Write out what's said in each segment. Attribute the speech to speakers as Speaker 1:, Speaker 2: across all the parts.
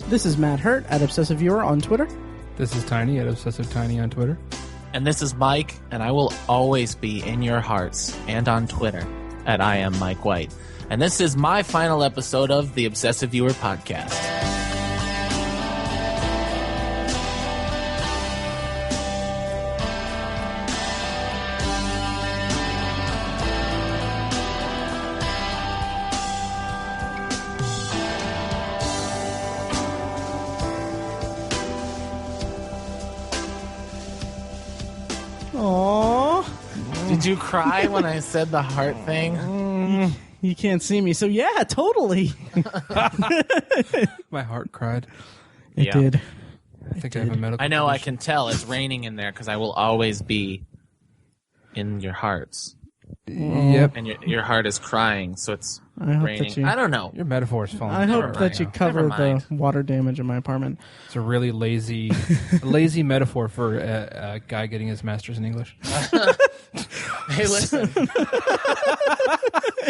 Speaker 1: This is Matt Hurt at Obsessive Viewer on Twitter.
Speaker 2: This is Tiny at Obsessive Tiny on Twitter.
Speaker 3: And this is Mike, and I will always be in your hearts and on Twitter at I am Mike White. And this is my final episode of the Obsessive Viewer podcast. Did you cry when I said the heart thing?
Speaker 1: You can't see me, so yeah, totally.
Speaker 2: My heart cried.
Speaker 1: It did.
Speaker 2: I think I have a medical
Speaker 3: I know,
Speaker 2: condition.
Speaker 3: I can tell. It's raining in there because I will always be in your hearts.
Speaker 2: Yep.
Speaker 3: And your heart is crying, so it's
Speaker 1: I hope
Speaker 3: raining.
Speaker 1: that you.
Speaker 3: I don't know.
Speaker 2: Your metaphor is falling
Speaker 1: I hope
Speaker 2: apart
Speaker 1: that
Speaker 2: right
Speaker 1: you
Speaker 2: now.
Speaker 1: cover
Speaker 3: Never
Speaker 1: the
Speaker 3: mind.
Speaker 1: water damage in my apartment.
Speaker 2: It's a really lazy metaphor for a guy getting his master's in English.
Speaker 3: Hey, listen.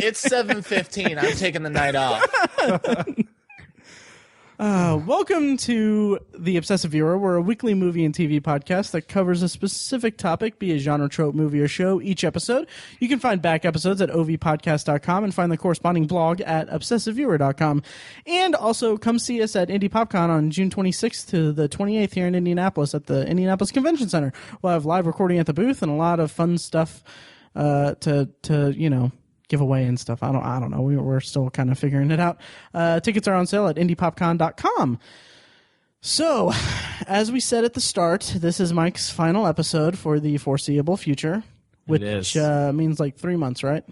Speaker 3: It's 7:15. I'm taking the night off.
Speaker 1: Welcome to The Obsessive Viewer. We're a weekly movie and TV podcast that covers a specific topic, be it genre, trope, movie, or show, each episode. You can find back episodes at ovpodcast.com and find the corresponding blog at obsessiveviewer.com. And also come see us at Indie PopCon on June 26th to the 28th here in Indianapolis at the Indianapolis Convention Center. We'll have live recording at the booth and a lot of fun stuff to give away and stuff. I don't know. We're still kind of figuring it out. Tickets are on sale at indiepopcon.com. So, as we said at the start, this is Mike's final episode for the foreseeable future, which means like 3 months, right?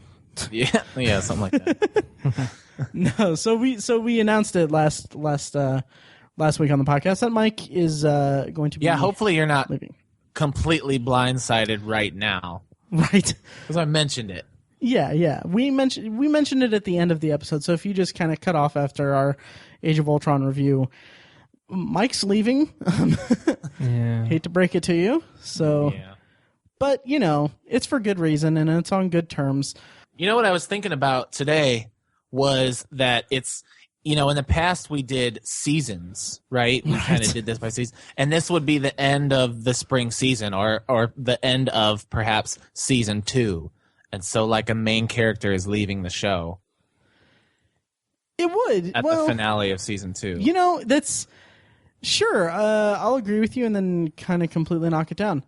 Speaker 3: Yeah, something like that.
Speaker 1: No, so we announced it last week on the podcast that Mike is going to be
Speaker 3: Hopefully you're not
Speaker 1: leaving.
Speaker 3: completely blindsided right now,
Speaker 1: Right.
Speaker 3: because I mentioned it.
Speaker 1: Yeah. We mentioned it at the end of the episode, so if you just kind of cut off after our Age of Ultron review, Mike's leaving.
Speaker 2: Yeah.
Speaker 1: Hate to break it to you. So,
Speaker 3: Yeah.
Speaker 1: but it's for good reason and it's on good terms.
Speaker 3: You know what I was thinking about today was that it's, in the past we did seasons, right? We kind of did this by season. And this would be the end of the spring season or the end of perhaps season 2. And so like a main character is leaving the show
Speaker 1: It would
Speaker 3: at the finale of season 2.
Speaker 1: That's sure. I'll agree with you and then kind of completely knock it down.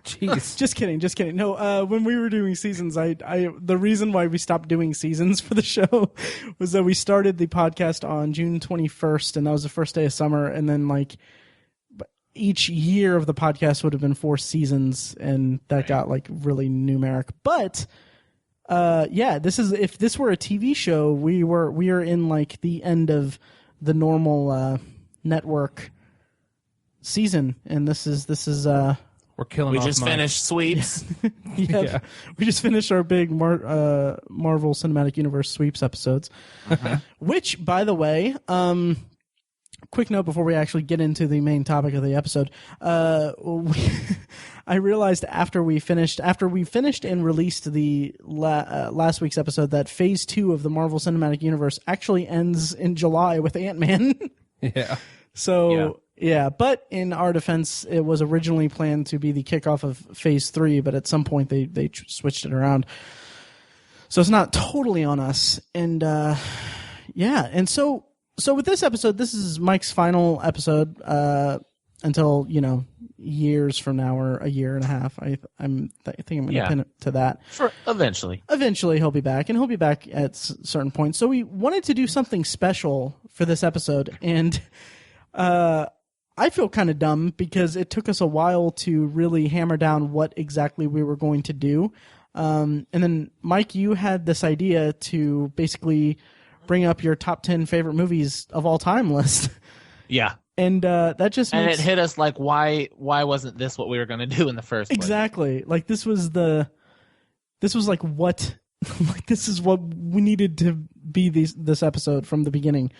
Speaker 2: Jeez.
Speaker 1: Just kidding. No, when we were doing seasons, the reason why we stopped doing seasons for the show was that we started the podcast on June 21st, and that was the first day of summer, and then like each year of the podcast would have been 4 seasons, and that got like really numeric. But if this were a TV show, we are in like the end of the normal network season, and this is
Speaker 2: We're killing
Speaker 3: We
Speaker 2: off
Speaker 3: just
Speaker 2: Mike.
Speaker 3: finished sweeps.
Speaker 1: yeah. We just finished our big Marvel Cinematic Universe sweeps episodes, which, by the way, quick note before we actually get into the main topic of the episode. I realized after we finished and released the last week's episode that Phase 2 of the Marvel Cinematic Universe actually ends in July with Ant-Man.
Speaker 2: Yeah.
Speaker 1: So, yeah, but in our defense, it was originally planned to be the kickoff of Phase 3, but at some point they switched it around. So it's not totally on us. And, and so with this episode, this is Mike's final episode until, years from now or a year and a half. I think I'm going to pin it to that.
Speaker 3: For eventually.
Speaker 1: Eventually he'll be back, and he'll be back at certain points. So we wanted to do something special for this episode, and I feel kind of dumb because it took us a while to really hammer down what exactly we were going to do. And then, Mike, you had this idea to basically bring up your top 10 favorite movies of all time list.
Speaker 3: Yeah.
Speaker 1: And that just
Speaker 3: And
Speaker 1: makes...
Speaker 3: it hit us like, why wasn't this what we were going to do in the first place?
Speaker 1: Exactly. Like, this was like what... like, this is what we needed to be this episode from the beginning.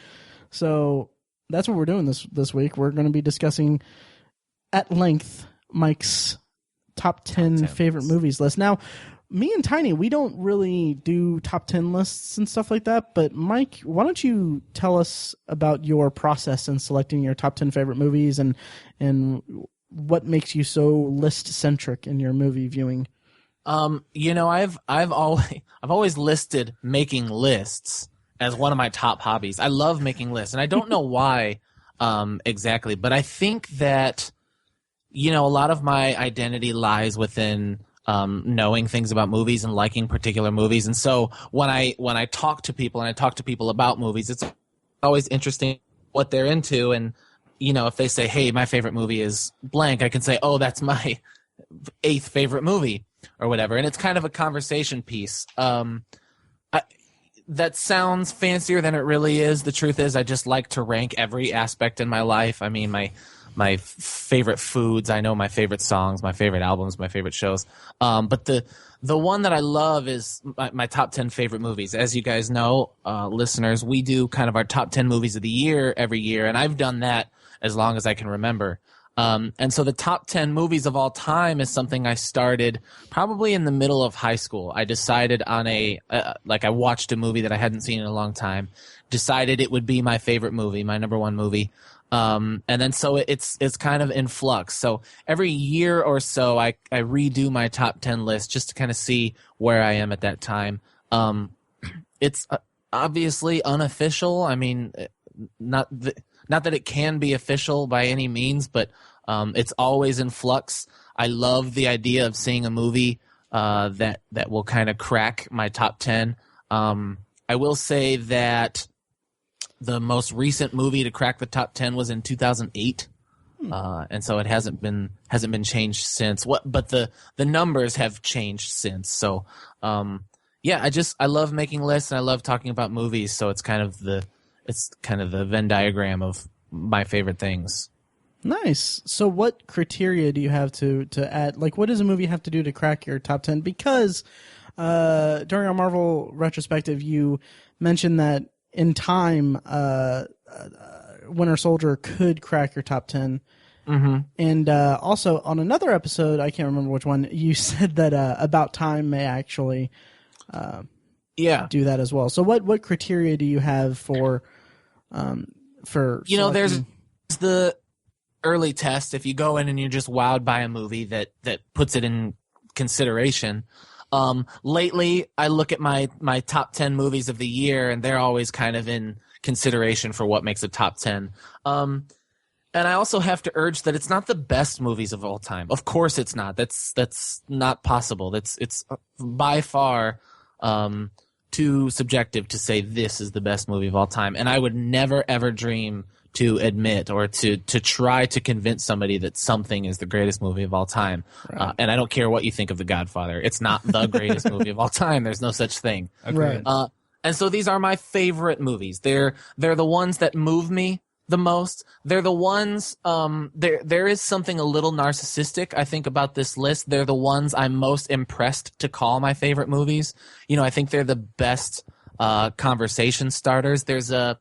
Speaker 1: So that's what we're doing this week. We're going to be discussing at length Mike's top 10 favorite movies list. Now, me and Tiny, we don't really do top 10 lists and stuff like that. But Mike, why don't you tell us about your process in selecting your top 10 favorite movies and what makes you so list centric in your movie viewing?
Speaker 3: I've always listed making lists as one of my top hobbies. I love making lists, and I don't know why exactly, but I think that a lot of my identity lies within knowing things about movies and liking particular movies. And so when I talk to people and I talk to people about movies, it's always interesting what they're into. And, if they say, hey, my favorite movie is blank, I can say, oh, that's my 8th favorite movie or whatever. And it's kind of a conversation piece. That sounds fancier than it really is. The truth is I just like to rank every aspect in my life. I mean, my favorite foods, I know my favorite songs, my favorite albums, my favorite shows. But the one that I love is my top 10 favorite movies. As you guys know, listeners, we do kind of our top 10 movies of the year every year, and I've done that as long as I can remember. And so the top 10 movies of all time is something I started probably in the middle of high school. I decided on I watched a movie that I hadn't seen in a long time, decided it would be my favorite movie, my number one movie. And then so it's kind of in flux. So every year or so I redo my top 10 list just to kind of see where I am at that time. It's obviously unofficial. I mean, not that it can be official by any means, but it's always in flux. I love the idea of seeing a movie that will kind of crack my top 10. I will say that the most recent movie to crack the top 10 was in 2008, and so it hasn't been changed since. But the numbers have changed since. So I love making lists and I love talking about movies. So it's kind of the Venn diagram of my favorite things.
Speaker 1: Nice. So what criteria do you have to add? Like, what does a movie have to do to crack your top 10? Because during our Marvel retrospective, you mentioned that in time, Winter Soldier could crack your top 10.
Speaker 3: Mm-hmm.
Speaker 1: And also on another episode, I can't remember which one, you said that About Time may actually do that as well. So what criteria do you have for selecting?
Speaker 3: There's the early test. If you go in and you're just wowed by a movie that puts it in consideration. Lately, I look at my top 10 movies of the year, and they're always kind of in consideration for what makes a top 10. And I also have to urge that it's not the best movies of all time. Of course it's not. That's not possible. It's by far too subjective to say this is the best movie of all time. And I would never, ever dream to admit or to try to convince somebody that something is the greatest movie of all time. Right. And I don't care what you think of The Godfather. It's not the greatest movie of all time. There's no such thing.
Speaker 1: Right.
Speaker 3: And so these are my favorite movies. They're the ones that move me the most. They're the ones, there is something a little narcissistic, I think, about this list. They're the ones I'm most impressed to call my favorite movies. I think they're the best conversation starters. There's an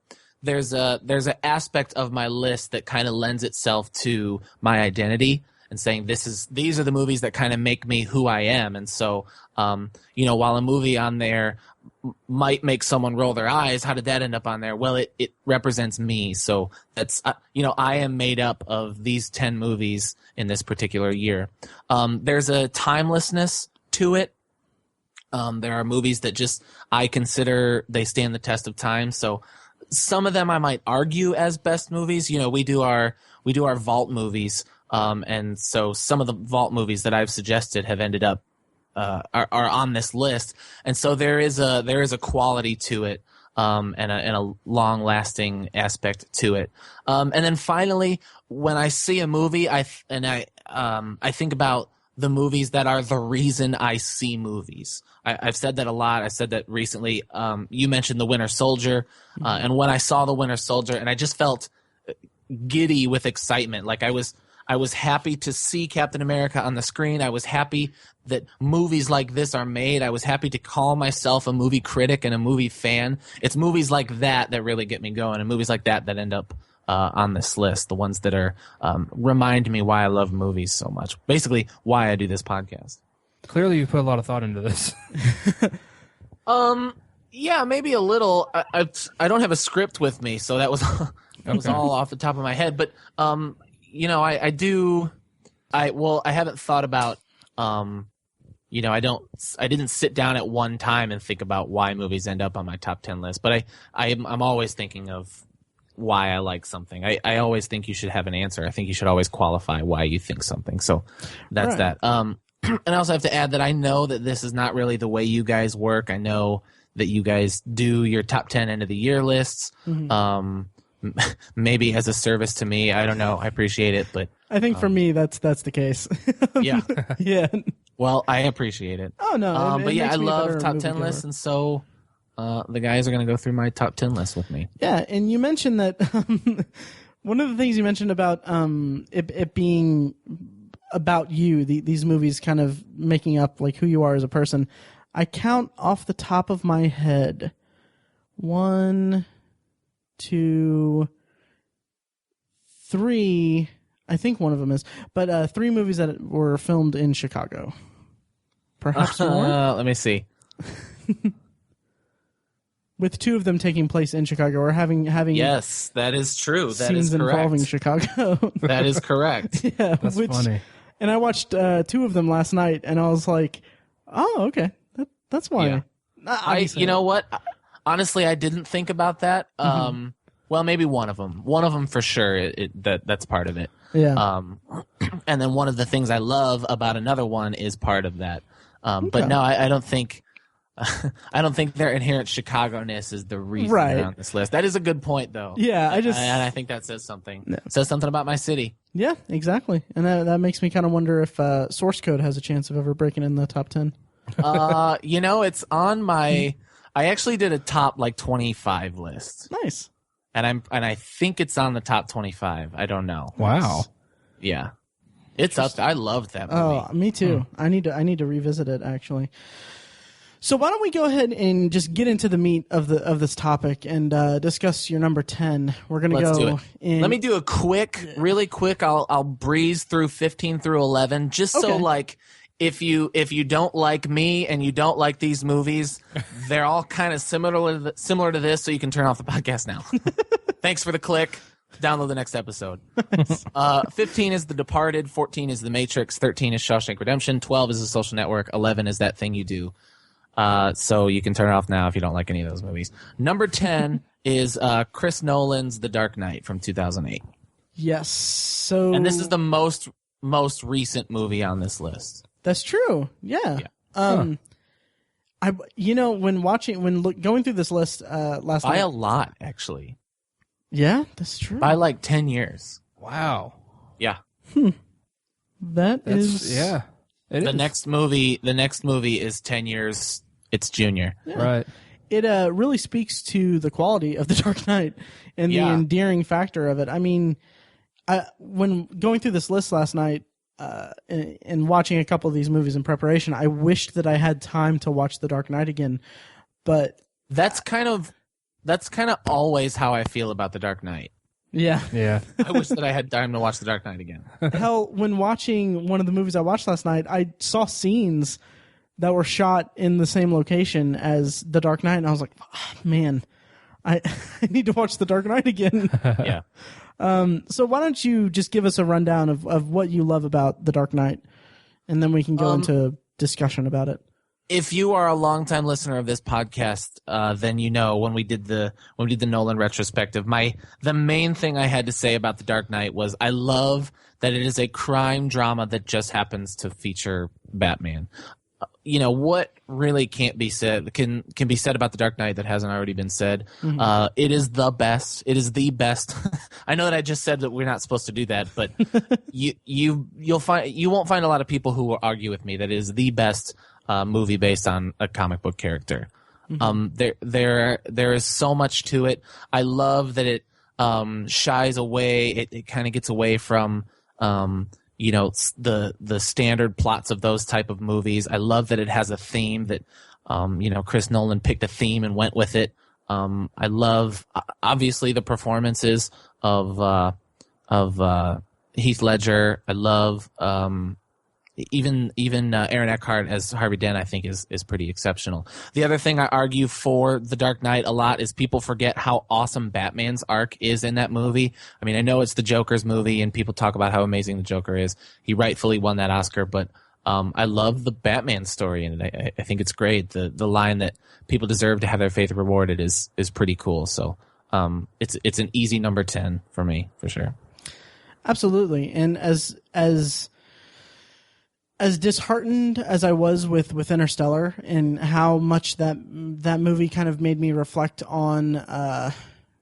Speaker 3: aspect of my list that kind of lends itself to my identity and saying these are the movies that kind of make me who I am. And so, while a movie on there might make someone roll their eyes, how did that end up on there? Well, it represents me. So that's, I am made up of these 10 movies in this particular year. There's a timelessness to it. There are movies that just, I consider they stand the test of time. So some of them I might argue as best movies. We do our vault movies. And so some of the vault movies that I've suggested have ended up are on this list, and so there is a quality to it, and a long lasting aspect to it. And then finally, when I see a movie, I think about the movies that are the reason I see movies. I've said that a lot. I said that recently. You mentioned The Winter Soldier, and when I saw The Winter Soldier, and I just felt giddy with excitement, like I was happy to see Captain America on the screen. I was happy that movies like this are made. I was happy to call myself a movie critic and a movie fan. It's movies like that that really get me going, and movies like that end up on this list, the ones that are remind me why I love movies so much. Basically, why I do this podcast.
Speaker 2: Clearly, you put a lot of thought into this.
Speaker 3: Yeah, maybe a little. I don't have a script with me, so that was all off the top of my head. But I do. I haven't thought about. I didn't sit down at one time and think about why movies end up on my top 10 list. But I'm always thinking of why I like something. I always think you should have an answer. I think you should always qualify why you think something. So that's that. And I also have to add that I know that this is not really the way you guys work. I know that you guys do your top 10 end of the year lists. Maybe as a service to me. I don't know. I appreciate it, but
Speaker 1: I think for me that's the case.
Speaker 3: Yeah.
Speaker 1: Yeah.
Speaker 3: Well, I appreciate it.
Speaker 1: Oh no.
Speaker 3: But yeah, I love top 10 lists, and so the guys are going to go through my top 10 list with me.
Speaker 1: Yeah, and you mentioned that one of the things you mentioned about it being about you, these movies kind of making up like who you are as a person. I count off the top of my head 1, 2, 3. I think one of them is, but 3 movies that were filmed in Chicago. Perhaps more.
Speaker 3: Let me see.
Speaker 1: With 2 of them taking place in Chicago, or having
Speaker 3: yes, that is true. That
Speaker 1: scenes
Speaker 3: is correct.
Speaker 1: involving Chicago.
Speaker 3: That is correct.
Speaker 1: Yeah,
Speaker 2: That's funny.
Speaker 1: And I watched 2 of them last night, and I was like, "Oh, okay, that's why."
Speaker 3: Yeah. You know what? Honestly, I didn't think about that. Well, maybe one of them. One of them for sure. That's part of it.
Speaker 1: Yeah.
Speaker 3: And then one of the things I love about another one is part of that. But no, I don't think. I don't think their inherent Chicago-ness is the reason they're on this list. That is a good point, though.
Speaker 1: Yeah,
Speaker 3: and I think that says something.
Speaker 1: Yeah.
Speaker 3: It says something about my city.
Speaker 1: Yeah, exactly. And that makes me kind of wonder if Source Code has a chance of ever breaking in the top 10.
Speaker 3: It's on my. I actually did a top 25 list.
Speaker 1: Nice.
Speaker 3: And I think it's on the top 25. I don't know.
Speaker 2: Wow.
Speaker 3: Yeah. It's up there. I loved that movie.
Speaker 1: Oh, me too. I need to revisit it actually. So why don't we go ahead and just get into the meat of this topic and discuss your number 10. We're gonna go in.
Speaker 3: Let me do really quick. I'll breeze through 15 through 11, just so if you don't like me and you don't like these movies, they're all kind of similar to this, so you can turn off the podcast now. Thanks for the click. Download the next episode. 15 is The Departed. 14 is The Matrix. 13 is Shawshank Redemption. 12 is The Social Network. 11 is That Thing You Do. So you can turn it off now if you don't like any of those movies. Number 10 is Chris Nolan's The Dark Knight from 2008.
Speaker 1: Yes. So
Speaker 3: and this is the most recent movie on this list.
Speaker 1: That's true. Yeah. When going through this list last night.
Speaker 3: By a lot, actually.
Speaker 1: Yeah, that's true.
Speaker 3: By 10 years.
Speaker 2: Wow.
Speaker 3: Yeah.
Speaker 1: That's
Speaker 2: yeah.
Speaker 3: The next movie is 10 years. It's Junior.
Speaker 1: Yeah.
Speaker 2: Right.
Speaker 1: It really speaks to the quality of The Dark Knight and the endearing factor of it. I mean, when going through this list last night and watching a couple of these movies in preparation, I wished that I had time to watch The Dark Knight again. But
Speaker 3: that's kind of always how I feel about The Dark Knight.
Speaker 1: Yeah.
Speaker 2: Yeah.
Speaker 3: I wish that I had time to watch The Dark Knight again.
Speaker 1: Hell, when watching one of the movies I watched last night, I saw scenes that were shot in the same location as The Dark Knight, and I was like, oh, man, I need to watch The Dark Knight again.
Speaker 3: Yeah.
Speaker 1: So why don't you just give us a rundown of what you love about The Dark Knight, and then we can go into discussion about it.
Speaker 3: If you are a longtime listener of this podcast, then you know when we did the Nolan retrospective, the main thing I had to say about The Dark Knight was I love that it is a crime drama that just happens to feature Batman. What really can't be said can be said about The Dark Knight that hasn't already been said. Mm-hmm. It is the best. It is the best. I know that I just said that we're not supposed to do that, but you won't find a lot of people who will argue with me that it is the best movie based on a comic book character. Mm-hmm. There is so much to it. I love that it shies away. It kind of gets away from the standard plots of those type of movies. I love that it has a theme that Chris Nolan picked a theme and went with it. I love obviously the performances of Heath Ledger. I love even Aaron Eckhart as Harvey Dent, I think, is pretty exceptional. The other thing I argue for The Dark Knight a lot is people forget how awesome Batman's arc is in that movie. I mean, I know it's the Joker's movie, and people talk about how amazing the Joker is. He rightfully won that Oscar, but I love the Batman story, and I think it's great. The line that people deserve to have their faith rewarded is pretty cool. So it's an easy number 10 for me, for sure.
Speaker 1: Absolutely. And as disheartened as I was with Interstellar and how much that movie kind of made me reflect on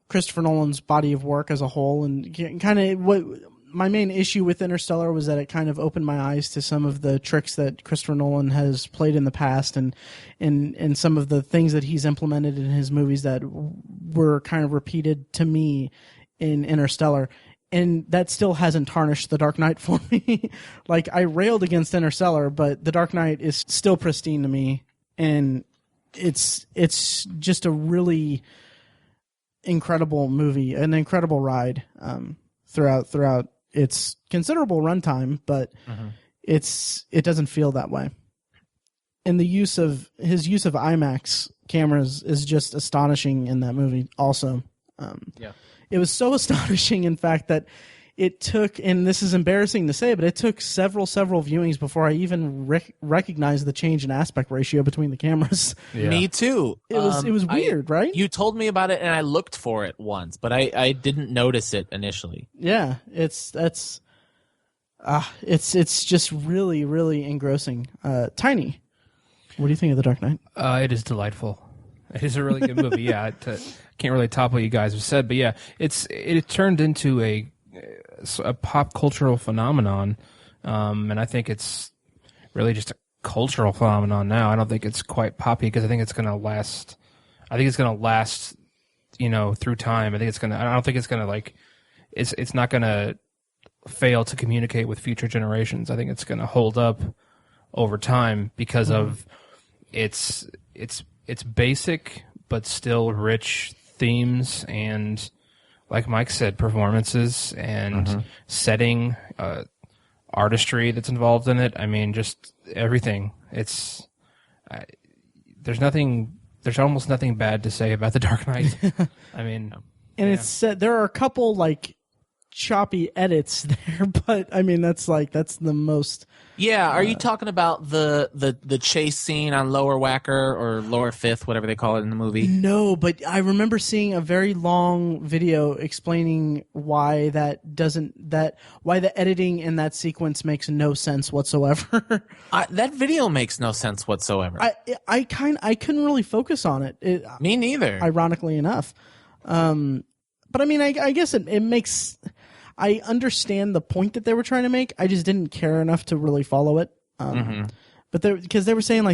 Speaker 1: Christopher Nolan's body of work as a whole, and kind of what my main issue with Interstellar was that it kind of opened my eyes to some of the tricks that Christopher Nolan has played in the past, and some of the things that he's implemented in his movies that were kind of repeated to me in Interstellar. And that still hasn't tarnished The Dark Knight for me. Like, I railed against Interstellar, but The Dark Knight is still pristine to me. And it's just a really incredible movie, an incredible ride throughout its considerable runtime, but it doesn't feel that way. And his use of IMAX cameras is just astonishing in that movie also. It was so astonishing, in fact, that it took, and this is embarrassing to say, but it took several viewings before I even recognized the change in aspect ratio between the cameras.
Speaker 3: Yeah. Me too.
Speaker 1: It was weird, right?
Speaker 3: You told me about it, and I looked for it once, but I didn't notice it initially.
Speaker 1: Yeah, it's just really, really engrossing. Tiny, what do you think of The Dark Knight?
Speaker 2: It is delightful. It is a really good movie. Yeah, can't really top what you guys have said, but yeah, it turned into a pop cultural phenomenon, and I think it's really just a cultural phenomenon now. I don't think it's quite poppy because I think it's going to last. I think it's going to last, through time. I don't think it's going to it's not going to fail to communicate with future generations. I think it's going to hold up over time because of its basic but still rich themes and, like Mike said, performances and setting, artistry that's involved in it. I mean, just everything. There's almost nothing bad to say about The Dark Knight. I mean,
Speaker 1: and it's there are a couple choppy edits there, but I mean that's the most.
Speaker 3: Yeah, are you talking about the chase scene on Lower Wacker or Lower Fifth, whatever they call it in the movie?
Speaker 1: No, but I remember seeing a very long video explaining why why the editing in that sequence makes no sense whatsoever.
Speaker 3: That video makes no sense whatsoever.
Speaker 1: I couldn't really focus on it.
Speaker 3: Me neither.
Speaker 1: Ironically enough, but I mean, I guess it makes. I understand the point that they were trying to make. I just didn't care enough to really follow it. But because they were saying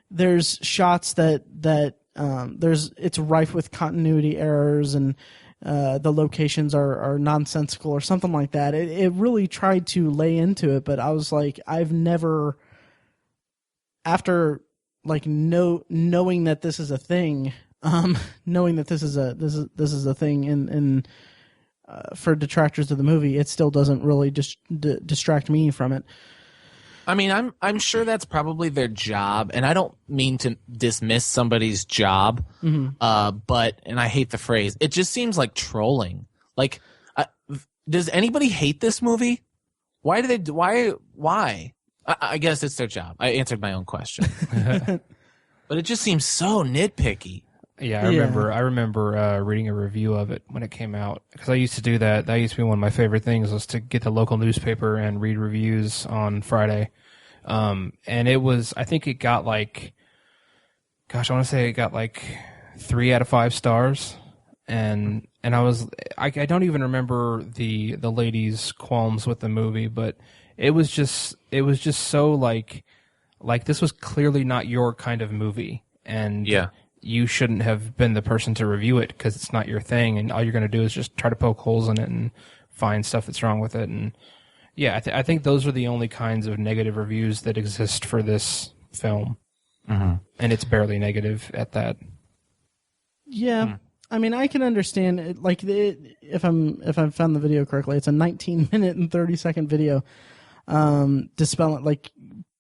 Speaker 1: there's shots that it's rife with continuity errors and the locations are nonsensical or something like that. It really tried to lay into it, but I was like, I've never, after knowing that this is a thing, knowing that this is a thing in for detractors of the movie, it still doesn't really distract me from it.
Speaker 3: I mean, I'm sure that's probably their job, and I don't mean to dismiss somebody's job, but, and I hate the phrase, it just seems like trolling. Does anybody hate this movie? Why? I guess it's their job. I answered my own question. But it just seems so nitpicky.
Speaker 2: Yeah, I remember reading a review of it when it came out, because I used to do that. That used to be one of my favorite things, was to get the local newspaper and read reviews on Friday. And it was, I think it got I want to say it got 3 out of 5 stars. And I don't even remember the lady's qualms with the movie, but it was just so this was clearly not your kind of movie. And you shouldn't have been the person to review it because it's not your thing, and all you're going to do is just try to poke holes in it and find stuff that's wrong with it. And yeah, I think those are the only kinds of negative reviews that exist for this film, and it's barely negative at that.
Speaker 1: Yeah, I mean, I can understand it. If I found the video correctly, it's a 19-minute and 30-second video. dispelling, like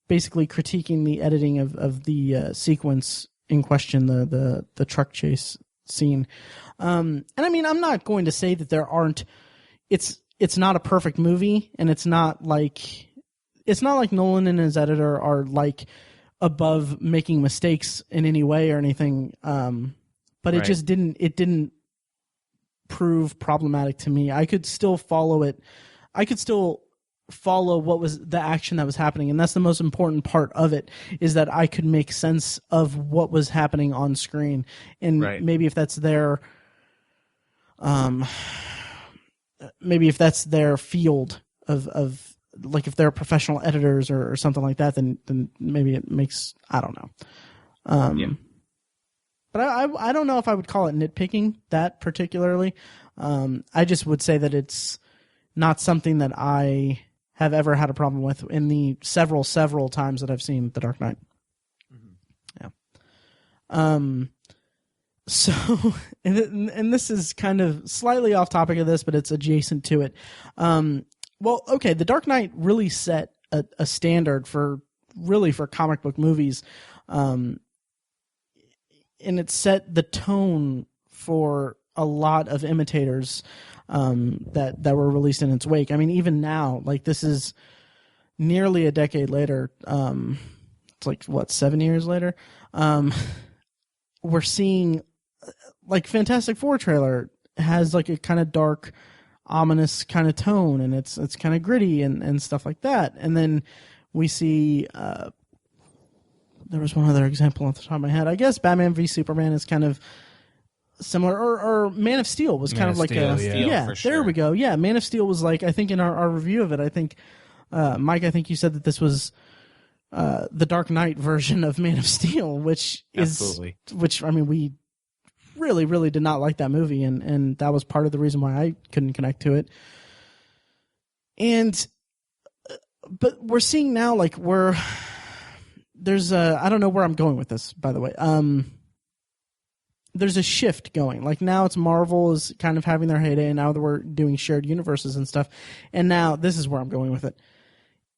Speaker 1: basically critiquing the editing of the sequence in question, the truck chase scene. And I mean, I'm not going to say that there aren't. It's not a perfect movie, and it's not like Nolan and his editor are like above making mistakes in any way or anything. But it just didn't prove problematic to me. I could still follow it. I could still follow what was the action that was happening, and that's the most important part of it, is that I could make sense of what was happening on screen. And maybe if that's their field of like, if they're professional editors or something like that, then maybe it makes, I don't know. But I don't know if I would call it nitpicking that particularly. I just would say that it's not something that I have ever had a problem with in the several times that I've seen The Dark Knight. Yeah. So, and this is kind of slightly off topic of this, but it's adjacent to it. Well, okay, The Dark Knight really set a standard for comic book movies. And it set the tone for a lot of imitators that were released in its wake. I mean, even now, like, this is nearly a decade later. It's like, what, 7 years later? We're seeing, like, Fantastic Four trailer has like a kind of dark, ominous kind of tone, and it's kind of gritty and stuff like that. And then we see there was one other example off the top of my head. I guess Batman v Superman is kind of similar, or Man of Steel was kind of like there we go. Yeah, Man of Steel was like, I think in our review of it, I think Mike, I think you said that this was the Dark Knight version of Man of Steel, which I mean, we really did not like that movie, and that was part of the reason why I couldn't connect to it. And but we're seeing now, like, there's I don't know where I'm going with this, by the way. There's a shift going. Like, now it's Marvel is kind of having their heyday, and now that we're doing shared universes and stuff. And now this is where I'm going with it.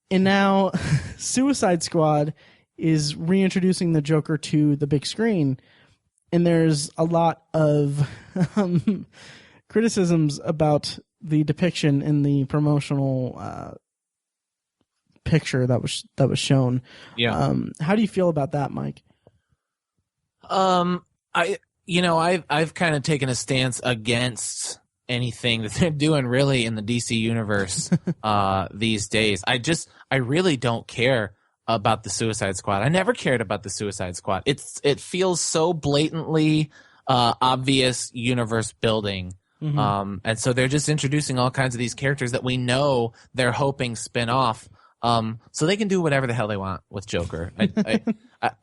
Speaker 1: And now Suicide Squad is reintroducing the Joker to the big screen. And there's a lot of criticisms about the depiction in the promotional picture that was shown.
Speaker 3: Yeah.
Speaker 1: How do you feel about that, Mike?
Speaker 3: I've kind of taken a stance against anything that they're doing really in the DC universe these days. I really don't care about the Suicide Squad. I never cared about the Suicide Squad. It feels so blatantly obvious universe building. Mm-hmm. And so they're just introducing all kinds of these characters that we know they're hoping spin off, so they can do whatever the hell they want with Joker.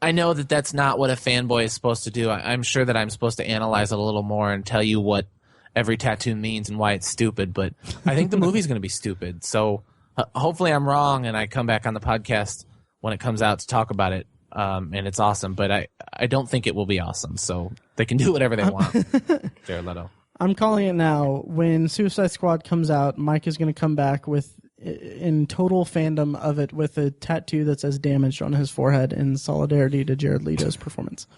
Speaker 3: I know that that's not what a fanboy is supposed to do. I'm sure that I'm supposed to analyze it a little more and tell you what every tattoo means and why it's stupid, but I think the movie's going to be stupid. So hopefully I'm wrong and I come back on the podcast when it comes out to talk about it, and it's awesome. But I don't think it will be awesome, so they can do whatever they want. Jared Leto. I'm
Speaker 1: calling it now. When Suicide Squad comes out, Mike is going to come back in total fandom of it with a tattoo that says "damaged" on his forehead in solidarity to Jared Leto's performance.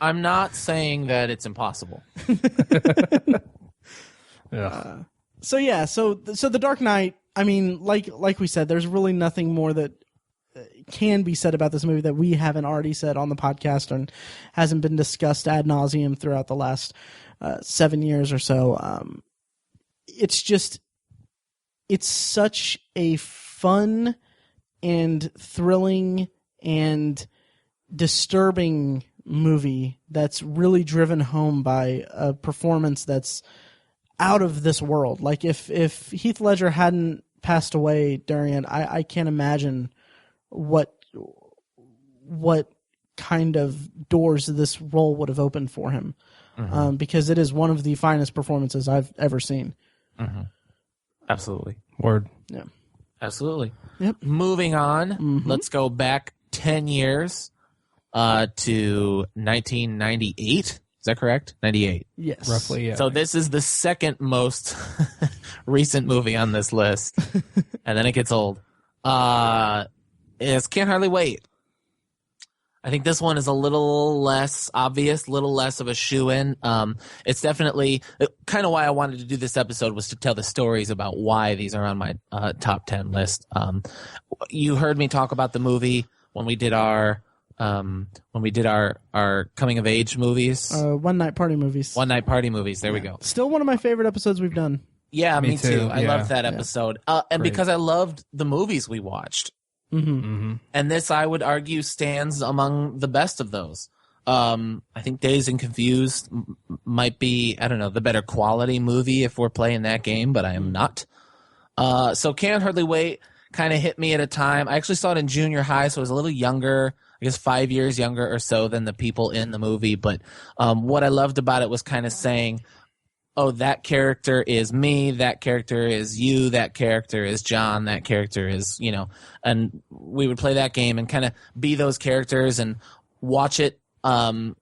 Speaker 3: I'm not saying that it's impossible.
Speaker 1: Yeah. So the Dark Knight. I mean, like we said, there's really nothing more that can be said about this movie that we haven't already said on the podcast and hasn't been discussed ad nauseum throughout the last 7 years or so. It's such a fun and thrilling and disturbing movie that's really driven home by a performance that's out of this world. Like, if Heath Ledger hadn't passed away during it, I can't imagine what kind of doors this role would have opened for him. Mm-hmm. Because it is one of the finest performances I've ever seen.
Speaker 3: Mm-hmm. Absolutely.
Speaker 2: Word.
Speaker 1: Yeah.
Speaker 3: Absolutely.
Speaker 1: Yep.
Speaker 3: Moving on, let's go back 10 years to 1998. Is that correct? 98.
Speaker 1: Yes.
Speaker 2: Roughly, yeah.
Speaker 3: So this is the second most recent movie on this list, and then it gets old. is Can't Hardly Wait. I think this one is a little less obvious, little less of a shoo-in. It's definitely kind of why I wanted to do this episode was to tell the stories about why these are on my top 10 list. You heard me talk about the movie when we did our coming of age movies.
Speaker 1: One night party movies.
Speaker 3: One night party movies. There we go.
Speaker 1: Still one of my favorite episodes we've done.
Speaker 3: Yeah, me too. I
Speaker 2: Yeah.
Speaker 3: loved that episode. And
Speaker 2: Great.
Speaker 3: because I loved the movies we watched. And this, I would argue, stands among the best of those. I think Dazed and Confused might be, I don't know, the better quality movie if we're playing that game, but I am not. So Can't Hardly Wait kind of hit me at a time. I actually saw it in junior high, so I was a little younger, I guess 5 years younger or so than the people in the movie. But what I loved about it was kind of saying, oh, that character is me, that character is you, that character is John, that character is, and we would play that game and kind of be those characters and watch it. My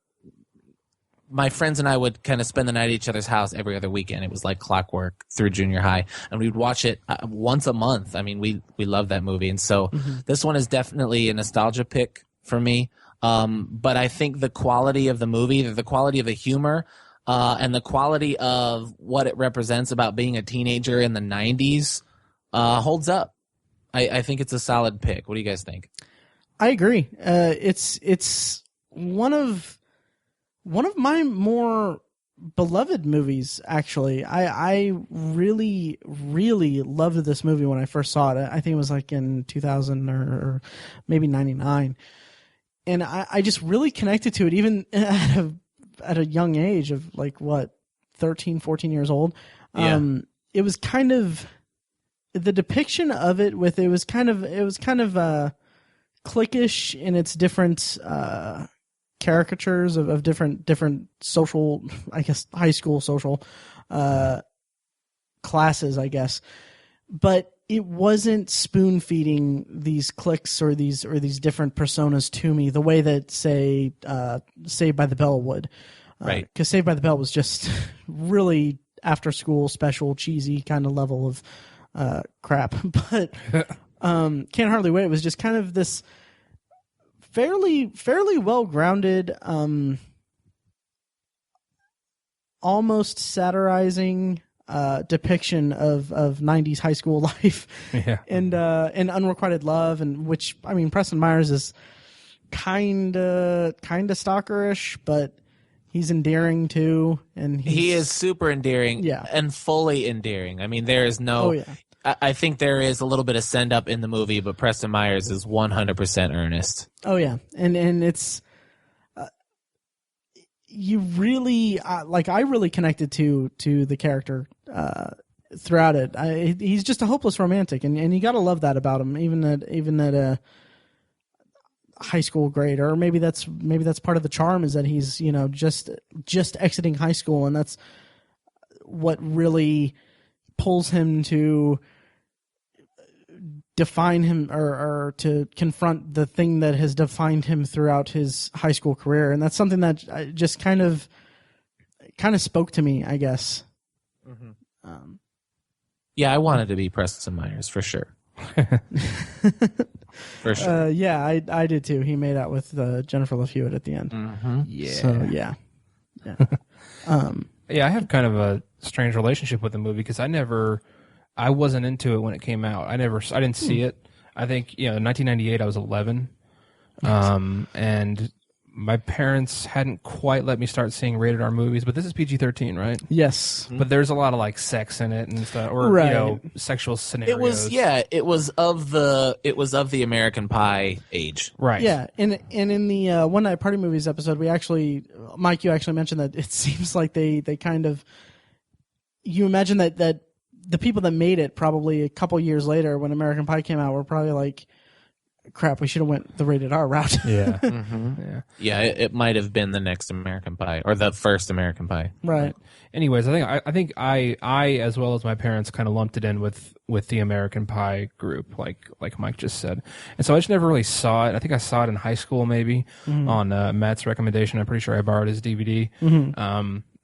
Speaker 3: friends and I would kind of spend the night at each other's house every other weekend. It was like clockwork through junior high, and we'd watch it once a month. I mean, we love that movie. And so this one is definitely a nostalgia pick for me. But I think the quality of the movie, the quality of the humor, and the quality of what it represents about being a teenager in the 90s holds up. I think it's a solid pick. What do you guys think?
Speaker 1: I agree. It's one of my more beloved movies, actually. I really, really loved this movie when I first saw it. I think it was like in 2000 or maybe 99. And I just really connected to it, even at a young age of 13, 14 years old.
Speaker 3: Yeah.
Speaker 1: It was kind of the depiction of it it was kind of cliquish in its different caricatures of different social, I guess, high school social classes, I guess. But it wasn't spoon feeding these cliques or these different personas to me the way that, say, Saved by the Bell would.
Speaker 3: Right.
Speaker 1: Because Saved by the Bell was just really after school special cheesy kind of level of crap. But Can't Hardly Wait was just kind of this fairly well grounded, almost satirizing depiction of 90s high school life.
Speaker 2: Yeah.
Speaker 1: And unrequited love, and which, I mean, Preston Myers is kind of stalkerish, but he's endearing too, and
Speaker 3: He is super endearing,
Speaker 1: Yeah.
Speaker 3: and fully endearing. I mean, there is no.
Speaker 1: Oh, yeah.
Speaker 3: I think there is a little bit of send up in the movie, but Preston Myers is 100% earnest.
Speaker 1: Oh yeah, and it's you really I really connected to the character throughout it. He's just a hopeless romantic, and you gotta love that about him, even at a high school grade, or maybe that's part of the charm, is that he's just exiting high school, and that's what really pulls him to define him or to confront the thing that has defined him throughout his high school career. And that's something that just kind of spoke to me, I guess.
Speaker 3: Yeah, I wanted to be Preston Myers for sure. For sure.
Speaker 1: Yeah, I did too. He made out with Jennifer Love Hewitt at the end.
Speaker 2: Yeah.
Speaker 1: So yeah.
Speaker 2: Yeah, I have kind of a strange relationship with the movie because I wasn't into it when it came out. I didn't see it. I think, in 1998 I was 11. And my parents hadn't quite let me start seeing rated R movies, but this is PG-13, right?
Speaker 1: Yes.
Speaker 2: But there's a lot of like sex in it and stuff, or
Speaker 1: Right.
Speaker 2: Sexual scenarios.
Speaker 3: It was of the American Pie age.
Speaker 2: Right.
Speaker 1: Yeah, and in the One Night Party Movies episode, Mike, you actually mentioned that it seems like they kind of, you imagine that the people that made it probably a couple years later when American Pie came out were probably like, crap, we should have went the rated R route.
Speaker 2: Yeah.
Speaker 3: Yeah, it might have been the next American Pie or the first American Pie.
Speaker 1: Right.
Speaker 2: Anyways, I think I as well as my parents kind of lumped it in with the American Pie group, like Mike just said, and so I just never really saw it. I think I saw it in high school maybe on Matt's recommendation. I'm pretty sure I borrowed his DVD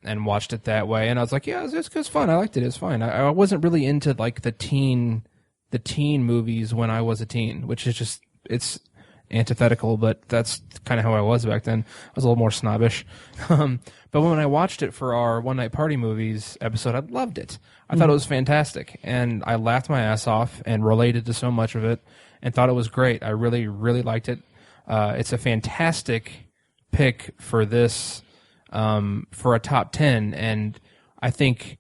Speaker 2: and watched it that way, and I was like, yeah, it was fun. I liked it. It was fine. I wasn't really into like the teen the teen movies when I was a teen, which is just, it's antithetical, but that's kind of how I was back then. I was a little more snobbish. But when I watched it for our One Night Party Movies episode, I loved it. I thought it was fantastic, and I laughed my ass off and related to so much of it and thought it was great. I really, really liked it. It's a fantastic pick for this, for a top 10, and I think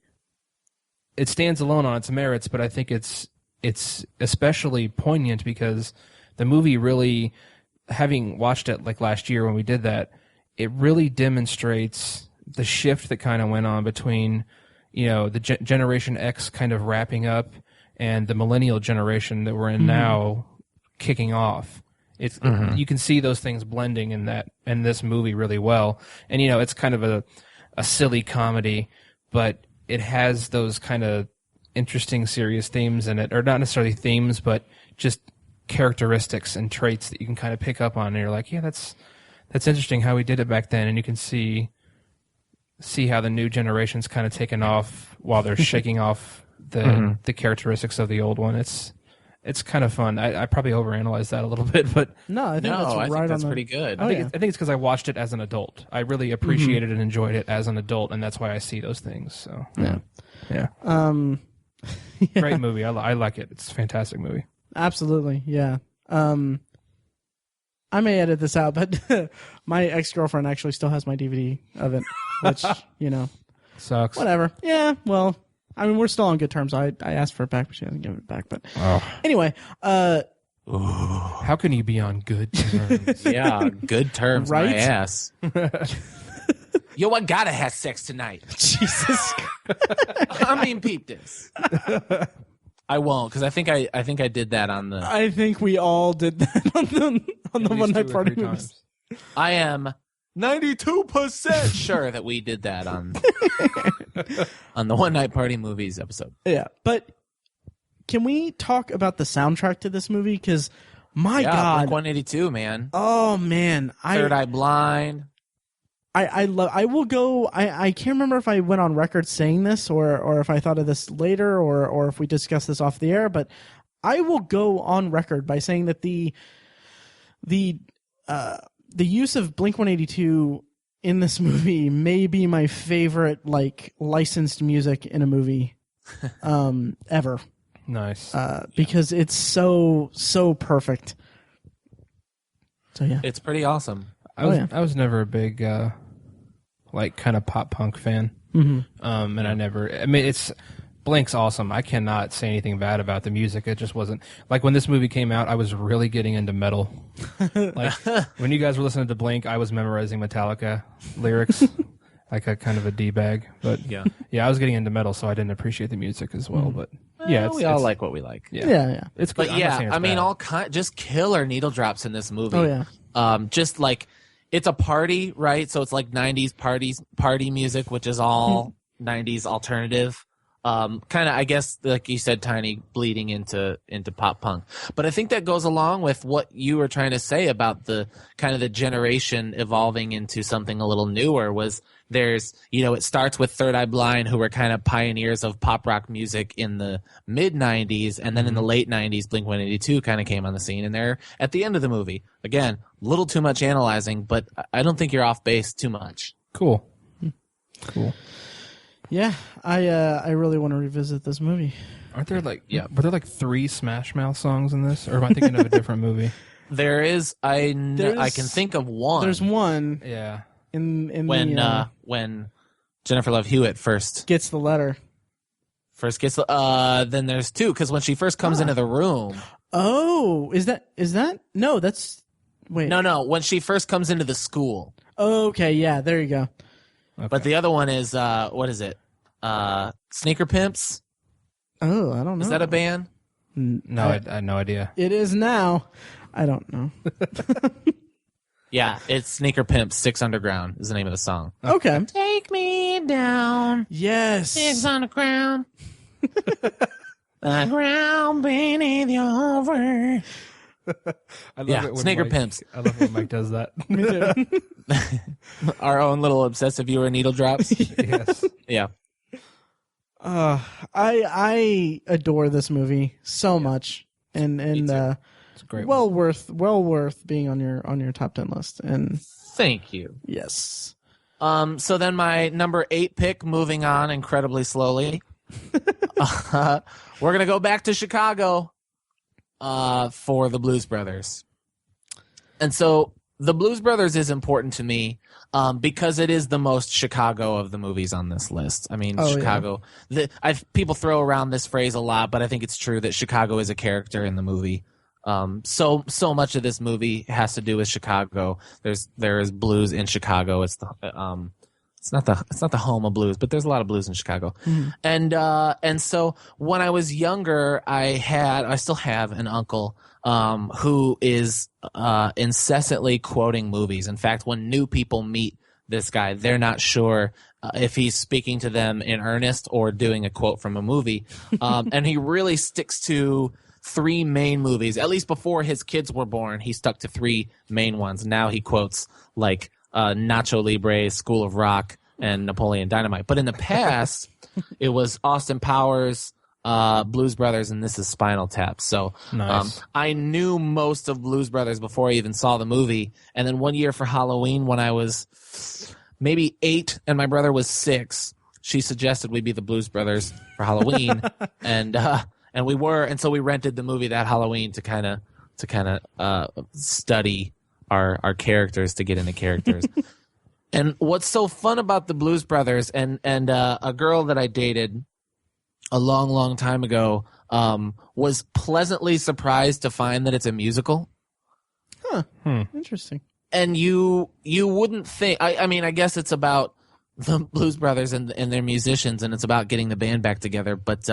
Speaker 2: it stands alone on its merits, but I think it's especially poignant because the movie really, having watched it like last year when we did that, it really demonstrates the shift that kind of went on between, the Generation X kind of wrapping up and the millennial generation that we're in now kicking off. You can see those things blending in this movie really well. And, it's kind of a silly comedy, but it has those kind of interesting, serious themes in it, or not necessarily themes, but just characteristics and traits that you can kind of pick up on. And you're like, yeah, that's interesting how we did it back then. And you can see how the new generation's kind of taken off while they're shaking off the characteristics of the old one. It's kind of fun. I probably overanalyzed that a little bit, but
Speaker 1: no, I think that's
Speaker 3: pretty good.
Speaker 2: I think it's because I watched it as an adult. I really appreciated and enjoyed it as an adult, and that's why I see those things. So yeah. Great movie. I like it. It's a fantastic movie.
Speaker 1: Absolutely, yeah. I may edit this out, but my ex-girlfriend actually still has my DVD of it, which,
Speaker 2: sucks.
Speaker 1: Whatever. Yeah, well, I mean, we're still on good terms. I asked for it back, but she hasn't given it back. But anyway,
Speaker 2: how can you be on good terms?
Speaker 3: Yeah, good terms,
Speaker 1: right?
Speaker 3: My ass. Yo, I gotta have sex tonight.
Speaker 1: Jesus.
Speaker 3: I mean, peep this. I won't, because I think I did that on the.
Speaker 1: I think we all did that on the One Night Party movies.
Speaker 3: I am 92% sure that we did that on the One Night Party Movies episode.
Speaker 1: Yeah, but can we talk about the soundtrack to this movie? Because my God,
Speaker 3: Blink-182, man.
Speaker 1: Oh man,
Speaker 3: Third Eye Blind.
Speaker 1: I will go. I can't remember if I went on record saying this or if I thought of this later or if we discussed this off the air, but I will go on record by saying that the use of Blink-182 in this movie may be my favorite licensed music in a movie ever.
Speaker 2: Nice.
Speaker 1: Because it's so perfect. So yeah.
Speaker 3: It's pretty awesome.
Speaker 2: I was never a big kind of pop punk fan. And it's Blink's awesome. I cannot say anything bad about the music. It just wasn't like when this movie came out. I was really getting into metal. Like when you guys were listening to Blink, I was memorizing Metallica lyrics, like a kind of a d-bag. But yeah, I was getting into metal, so I didn't appreciate the music as well. But yeah,
Speaker 3: we all like what we like.
Speaker 1: Yeah.
Speaker 2: It's good.
Speaker 3: But I mean, just killer needle drops in this movie.
Speaker 1: Oh yeah.
Speaker 3: Just like. It's a party, right? So it's like 90s party music, which is all 90s alternative. Kind of, I guess, like you said, Tiny, bleeding into pop punk. But I think that goes along with what you were trying to say about the kind of the generation evolving into something a little newer was there's, it starts with Third Eye Blind, who were kind of pioneers of pop rock music in the mid 90s. And then in the late 90s, Blink-182 kind of came on the scene. And they're at the end of the movie. Again, a little too much analyzing, but I don't think you're off base too much.
Speaker 2: Cool.
Speaker 1: Yeah, I really want to revisit this movie.
Speaker 2: Aren't there were there 3 Smash Mouth songs in this? Or am I thinking of a different movie?
Speaker 3: There is, I can think of one.
Speaker 1: There's one.
Speaker 2: Yeah.
Speaker 1: In
Speaker 3: when Jennifer Love Hewitt first
Speaker 1: gets the letter.
Speaker 3: Then there's 2, because when she first comes into the room.
Speaker 1: Oh, is that? No, that's, wait.
Speaker 3: No, when she first comes into the school.
Speaker 1: Okay, yeah, there you go.
Speaker 2: Okay.
Speaker 3: But the other one is, what is it? Sneaker Pimps?
Speaker 1: Oh, I don't know.
Speaker 3: Is that a band?
Speaker 2: No, I had no idea.
Speaker 1: It is now. I don't know.
Speaker 3: Yeah, it's Sneaker Pimps, 6 Underground is the name of the song.
Speaker 1: Okay.
Speaker 3: Take me down.
Speaker 1: Yes.
Speaker 3: 6 Underground. The ground beneath your feet.
Speaker 2: I love it when
Speaker 3: Sneaker
Speaker 2: Mike,
Speaker 3: Pimps.
Speaker 2: I love when Mike does that.
Speaker 1: Me too.
Speaker 3: Our own little obsessive viewer needle drops.
Speaker 2: Yes.
Speaker 3: Yeah.
Speaker 1: I adore this movie so much, and
Speaker 2: It's a great
Speaker 1: well worth being on your top 10 list. And
Speaker 3: Thank you.
Speaker 1: yes,
Speaker 3: So then my number 8 pick, moving on incredibly slowly. We're gonna go back to Chicago for the Blues Brothers, and so the Blues Brothers is important to me because it is the most Chicago of the movies on this list. I mean, Chicago. Yeah. People throw around this phrase a lot, but I think it's true that Chicago is a character in the movie. So much of this movie has to do with Chicago. There is blues in Chicago. It's not the home of blues, but there's a lot of blues in Chicago. Mm-hmm. And so when I was younger, I still have an uncle who is incessantly quoting movies. In fact, when new people meet this guy, they're not sure if he's speaking to them in earnest or doing a quote from a movie. And he really sticks to 3 main movies. At least before his kids were born, he stuck to 3 main ones. Now he quotes like Nacho Libre, School of Rock, and Napoleon Dynamite. But in the past, it was Austin Powers, Blues Brothers, and This Is Spinal Tap. So
Speaker 2: nice.
Speaker 3: I knew most of Blues Brothers before I even saw the movie. And then one year for Halloween, when I was maybe 8 and my brother was 6, she suggested we be the Blues Brothers for Halloween, and we were. And so we rented the movie that Halloween to kind of study our characters, to get into characters. And what's so fun about the Blues Brothers, and a girl that I dated a long time ago was pleasantly surprised to find that it's a musical.
Speaker 1: Interesting.
Speaker 3: And you wouldn't think. I mean, I guess it's about the Blues Brothers and their musicians, and it's about getting the band back together. But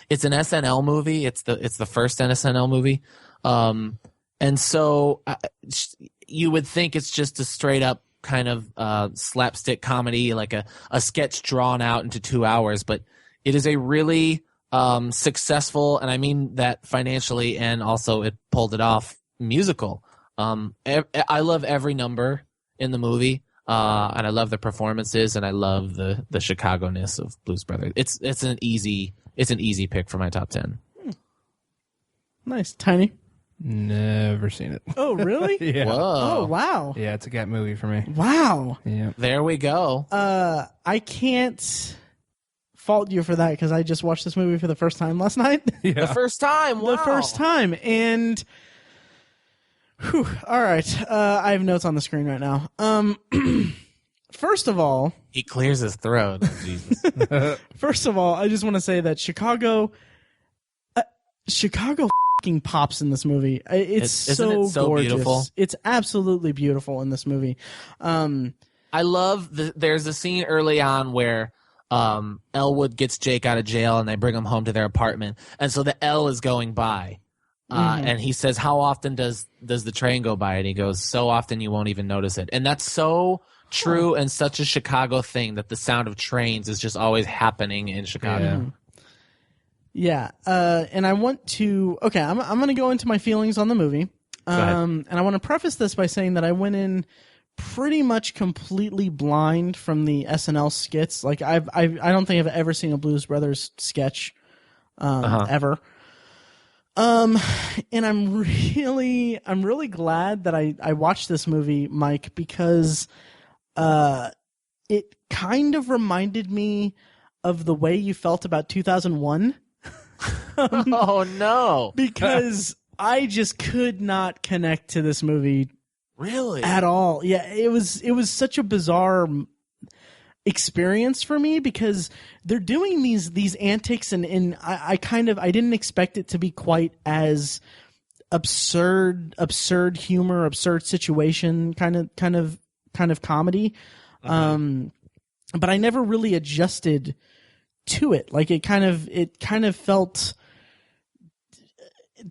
Speaker 3: it's an SNL movie. It's the first SNL movie, and so you would think it's just a straight up kind of slapstick comedy, like a sketch drawn out into 2 hours. But it is a really successful, and I mean that financially, and also it pulled it off, musical. I love every number in the movie. And I love the performances, and I love the Chicago-ness of Blues Brothers. It's an easy pick for my top 10.
Speaker 1: Nice. Tiny?
Speaker 2: Never seen it.
Speaker 1: Oh, really?
Speaker 2: Yeah.
Speaker 3: Whoa.
Speaker 1: Oh, wow.
Speaker 2: Yeah, it's a cat movie for me.
Speaker 1: Wow.
Speaker 2: Yeah.
Speaker 3: There we go.
Speaker 1: I can't fault you for that, because I just watched this movie for the first time last night.
Speaker 2: Yeah.
Speaker 3: The first time. Wow.
Speaker 1: The first time. And whew, all right. I have notes on the screen right now. First of all,
Speaker 3: He clears his throat. Oh, Jesus.
Speaker 1: First of all, I just want to say that Chicago fucking pops in this movie.
Speaker 3: Isn't it so
Speaker 1: gorgeous.
Speaker 3: beautiful?
Speaker 1: It's absolutely beautiful in this movie.
Speaker 3: I love there's a scene early on where Elwood gets Jake out of jail, and they bring him home to their apartment. And so the L is going by. And he says, how often does the train go by? And he goes, so often you won't even notice it. And that's so true, and such a Chicago thing, that the sound of trains is just always happening in Chicago.
Speaker 1: Yeah. And I want to, okay, I'm going to go into my feelings on the movie. And I want to preface this by saying that I went in pretty much completely blind from the SNL skits. Like I don't think I've ever seen a Blues Brothers sketch, ever. And I'm really glad that I watched this movie, Mike, because it kind of reminded me of the way you felt about 2001.
Speaker 3: Oh no.
Speaker 1: Because I just could not connect to this movie
Speaker 3: Really?
Speaker 1: at all. Yeah, it was such a bizarre experience for me, because they're doing these antics, and I didn't expect it to be quite as absurd humor, absurd situation kind of comedy. But I never really adjusted to it. Like it kind of felt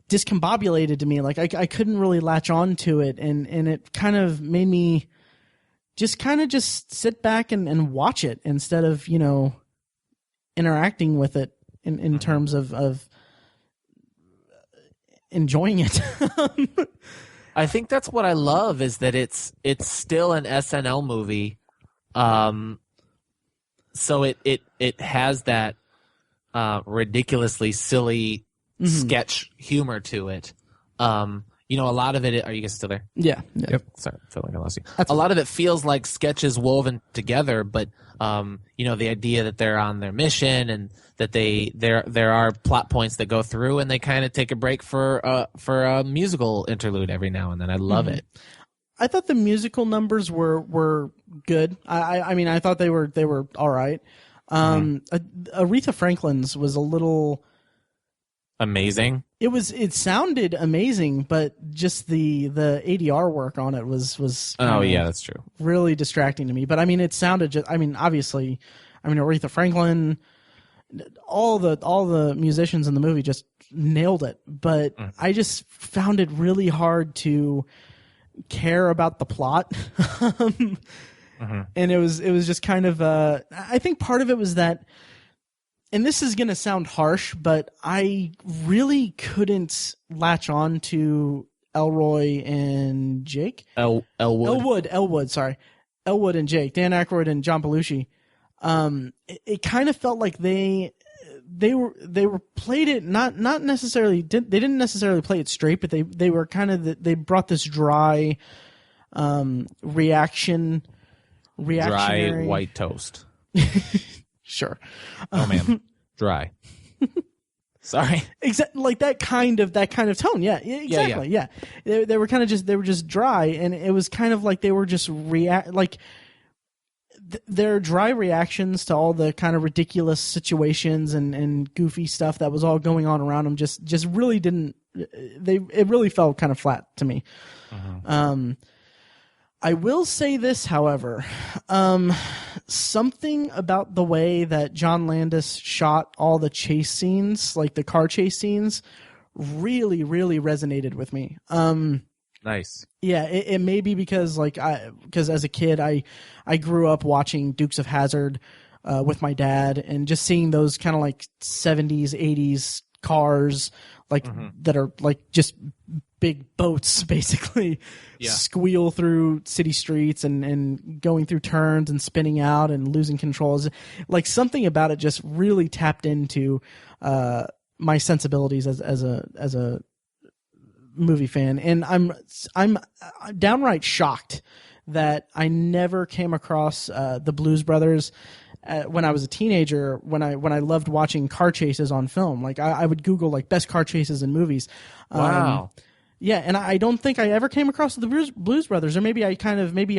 Speaker 1: discombobulated to me. Like I couldn't really latch on to it, and it kind of made me just sit back and watch it instead of, interacting with it in terms of enjoying it.
Speaker 3: I think that's what I love, is that it's still an SNL movie. So it has that ridiculously silly sketch humor to it. You know, a lot of it. Are you guys still there?
Speaker 1: Yeah.
Speaker 2: Yep.
Speaker 3: Sorry, I feel like I lost you. A lot of it feels like sketches woven together, but you know, the idea that they're on their mission and that there are plot points that go through, and they kind of take a break for a musical interlude every now and then. I love it.
Speaker 1: I thought the musical numbers were good. I mean, I thought they were all right. Aretha Franklin's was a little
Speaker 3: amazing.
Speaker 1: It sounded amazing, but just the ADR work on it was
Speaker 3: oh yeah, that's true.
Speaker 1: Really distracting to me. But I mean, it sounded just. I mean, obviously, Aretha Franklin, all the musicians in the movie just nailed it. But I just found it really hard to care about the plot. And it was just kind of I think part of it was that, and this is going to sound harsh, but I really couldn't latch on to Elroy and Jake. Elwood, sorry. Elwood and Jake, Dan Aykroyd and John Belushi. It kind of felt like they were played it not necessarily, they didn't necessarily play it straight, but they were kind of they brought this dry reactionary
Speaker 3: dry white toast.
Speaker 1: Sure.
Speaker 3: Oh man, dry. Sorry.
Speaker 1: Exactly, like that kind of tone. Yeah, exactly. Yeah. They were kind of just dry, and it was kind of like they were just their dry reactions to all the kind of ridiculous situations and goofy stuff that was all going on around them just really didn't. It really felt kind of flat to me. I will say this, however, something about the way that John Landis shot all the chase scenes, like the car chase scenes, really, really resonated with me.
Speaker 3: Nice.
Speaker 1: Yeah, it may be because as a kid I grew up watching Dukes of Hazzard with my dad, and just seeing those kind of like 70s, 80s cars that are like just big boats basically squeal through city streets and going through turns and spinning out and losing controls. Like something about it just really tapped into my sensibilities as a movie fan, and I'm downright shocked that I never came across the Blues Brothers when I was a teenager, when I loved watching car chases on film. Like I would Google like best car chases in movies.
Speaker 3: Wow.
Speaker 1: Yeah, and I don't think I ever came across the Blues Brothers, or maybe I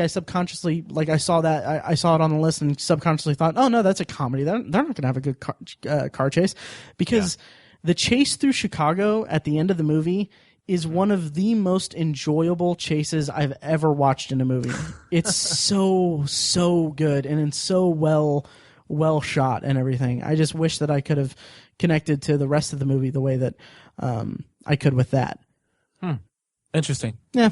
Speaker 1: subconsciously, like I saw it on the list and subconsciously thought, oh no, that's a comedy. They're not going to have a good car chase, because the chase through Chicago at the end of the movie is one of the most enjoyable chases I've ever watched in a movie. It's so good, and it's so well shot and everything. I just wish that I could have connected to the rest of the movie the way that I could with that.
Speaker 3: Interesting.
Speaker 1: Yeah.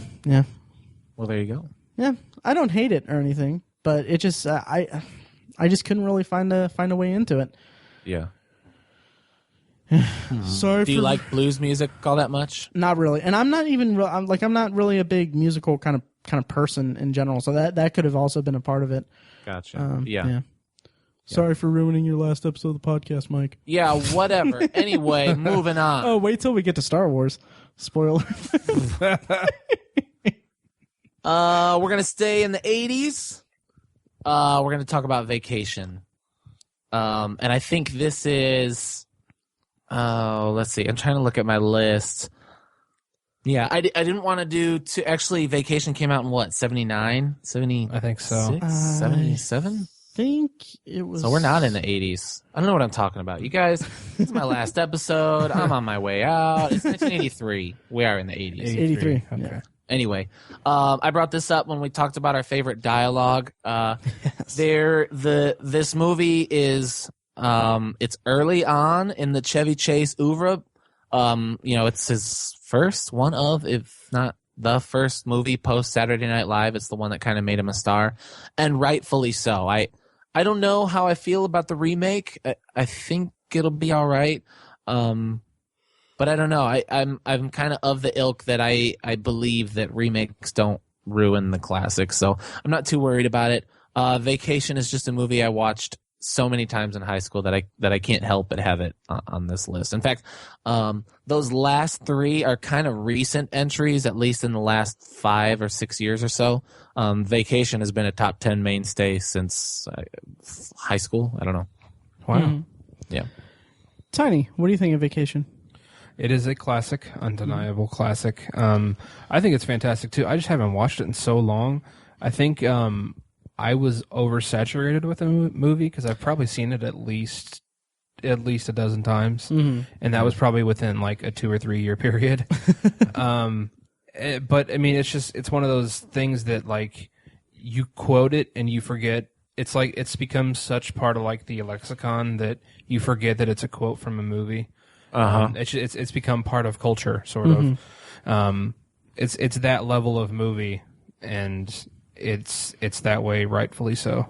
Speaker 3: Well, there you go.
Speaker 1: Yeah, I don't hate it or anything, but it just I just couldn't really find a way into it.
Speaker 3: Yeah.
Speaker 1: Sorry.
Speaker 3: Do you like blues music all that much?
Speaker 1: Not really, and I'm not even. I'm not really a big musical kind of person in general, so that could have also been a part of it.
Speaker 3: Gotcha. Yeah.
Speaker 1: Sorry for ruining your last episode of the podcast, Mike.
Speaker 3: Yeah, whatever. Anyway, moving on.
Speaker 1: Oh, wait till we get to Star Wars. Spoiler.
Speaker 3: We're going to stay in the 80s. We're going to talk about Vacation. And I think this is... let's see. I'm trying to look at my list. Yeah, I didn't want to do... Actually, Vacation came out in what, 79? 70?
Speaker 2: I think so.
Speaker 3: 77?
Speaker 1: Think it was.
Speaker 3: So we're not in the 80s. I don't know what I'm talking about. You guys, this is my last episode. I'm on my way out. It's 1983. We are in the 80s.
Speaker 1: 83.
Speaker 2: Okay.
Speaker 1: Yeah.
Speaker 3: Anyway, I brought this up when we talked about our favorite dialogue.
Speaker 1: Yes.
Speaker 3: This movie is it's early on in the Chevy Chase oeuvre. It's his first one of, if not the first movie post Saturday Night Live. It's the one that kind of made him a star, and rightfully so. I don't know how I feel about the remake. I think it'll be all right. But I don't know. I'm kind of the ilk that I believe that remakes don't ruin the classics, so I'm not too worried about it. Vacation is just a movie I watched so many times in high school that I can't help but have it on this list. In fact, those last three are kind of recent entries, at least in the last 5 or 6 years or so. Vacation has been a top 10 mainstay since high school. I don't know.
Speaker 2: Wow.
Speaker 1: Mm-hmm.
Speaker 3: Yeah.
Speaker 1: Tiny, what do you think of Vacation?
Speaker 2: It is a classic, undeniable classic. I think it's fantastic too. I just haven't watched it in so long. I think I was oversaturated with the movie because I've probably seen it at least a dozen times, and that was probably within like a 2 or 3 year period. But I mean, it's one of those things that like you quote it and you forget. It's like it's become such part of like the lexicon that you forget that it's a quote from a movie. It's become part of culture, sort of. It's that level of movie, and it's that way, rightfully so.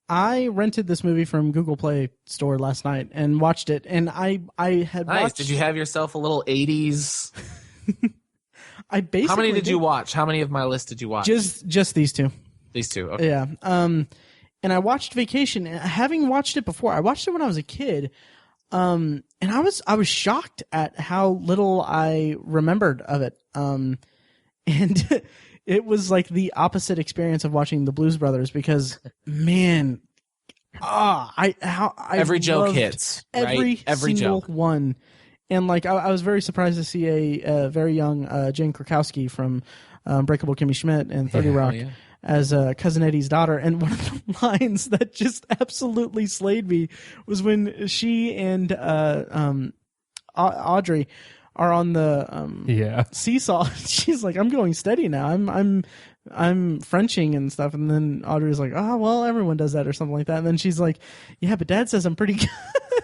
Speaker 1: I rented this movie from Google Play Store last night and watched it, and I had
Speaker 3: Nice.
Speaker 1: watched.
Speaker 3: Did you have yourself a little 80s?
Speaker 1: I basically.
Speaker 3: How many did you watch? How many of my list did you watch?
Speaker 1: Just these two.
Speaker 3: These two. Okay.
Speaker 1: Yeah. And I watched Vacation. Having watched it before, I watched it when I was a kid. And I was shocked at how little I remembered of it. And it was like the opposite experience of watching the Blues Brothers because, man,
Speaker 3: every joke hits.
Speaker 1: Every single
Speaker 3: joke.
Speaker 1: one. And like I was very surprised to see a very young Jane Krakowski from Unbreakable Kimmy Schmidt and 30 Rock.
Speaker 3: Yeah.
Speaker 1: As Cousin Eddie's daughter, and one of the lines that just absolutely slayed me was when she and Audrey are on the seesaw. She's like, "I'm going steady now. I'm Frenching and stuff," and then Audrey's like, "Oh well, everyone does that," or something like that. And then she's like, "Yeah, but Dad says I'm pretty good."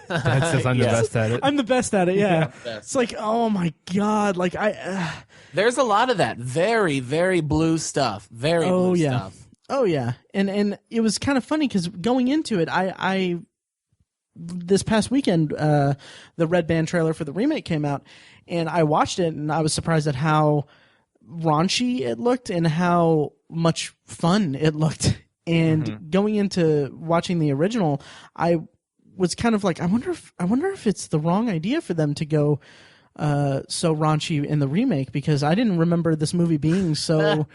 Speaker 2: Dad says I'm the best at it.
Speaker 1: I'm the best at it. Yeah, it's like, oh my god, like
Speaker 3: There's a lot of that very, very blue stuff. Very blue stuff.
Speaker 1: Oh yeah, and it was kind of funny because going into it, I this past weekend the Red Band trailer for the remake came out, and I watched it, and I was surprised at how raunchy it looked and how much fun it looked. And going into watching the original, I was kind of like, I wonder if it's the wrong idea for them to go so raunchy in the remake, because I didn't remember this movie being so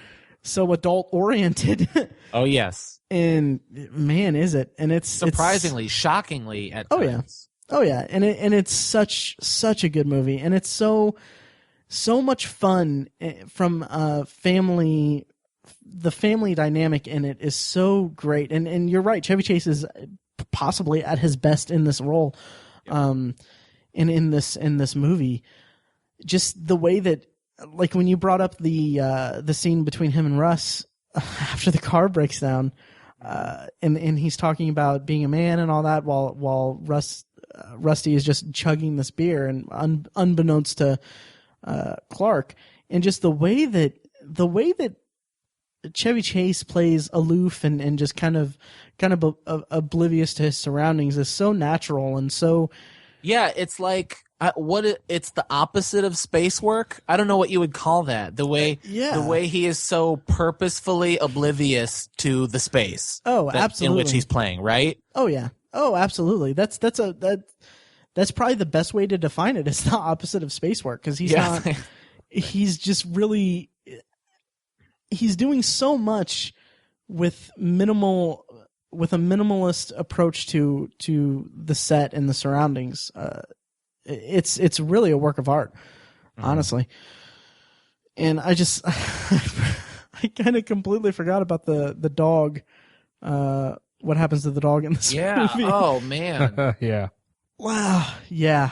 Speaker 1: adult oriented.
Speaker 3: Oh yes,
Speaker 1: and man, is it? And it's
Speaker 3: surprisingly, shockingly at times.
Speaker 1: Oh yeah, and it's such a good movie, and it's so much fun from family. The family dynamic in it is so great, and you're right. Chevy Chase is possibly at his best in this role, and in this movie. Just the way that, like when you brought up the scene between him and Russ after the car breaks down, and he's talking about being a man and all that, while Rusty is just chugging this beer, and unbeknownst to Clark, and just the way that Chevy Chase plays aloof and just kind of oblivious to his surroundings is so natural and so.
Speaker 3: Yeah, it's like it's the opposite of space work. I don't know what you would call that. The way he is so purposefully oblivious to the space.
Speaker 1: Oh, absolutely.
Speaker 3: In which he's playing, right?
Speaker 1: Oh yeah. Oh, absolutely. That's probably the best way to define it. It's the opposite of space work, because he's not. He's just really. He's doing so much with a minimalist approach to the set and the surroundings. It's really a work of art, honestly. And I just I kind of completely forgot about the dog. What happens to the dog in this movie?
Speaker 3: Oh man.
Speaker 2: Yeah.
Speaker 1: Wow. Yeah.